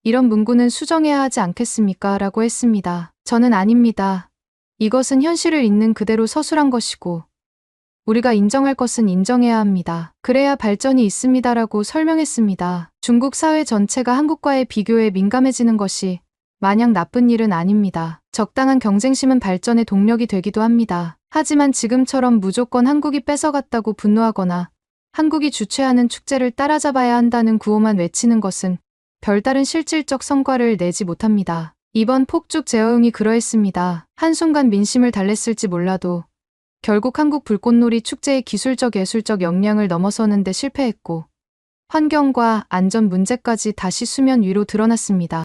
이런 문구는 수정해야 하지 않겠습니까? 라고 했습니다. 저는 아닙니다. 이것은 현실을 있는 그대로 서술한 것이고 우리가 인정할 것은 인정해야 합니다. 그래야 발전이 있습니다라고 설명했습니다. 중국 사회 전체가 한국과의 비교에 민감해지는 것이 마냥 나쁜 일은 아닙니다. 적당한 경쟁심은 발전의 동력이 되기도 합니다. 하지만 지금처럼 무조건 한국이 뺏어갔다고 분노하거나 한국이 주최하는 축제를 따라잡아야 한다는 구호만 외치는 것은 별다른 실질적 성과를 내지 못합니다. 이번 폭죽 제어응이 그러했습니다. 한순간 민심을 달랬을지 몰라도 결국 한국 불꽃놀이 축제의 기술적 예술적 역량을 넘어서는 데 실패했고 환경과 안전 문제까지 다시 수면 위로 드러났습니다.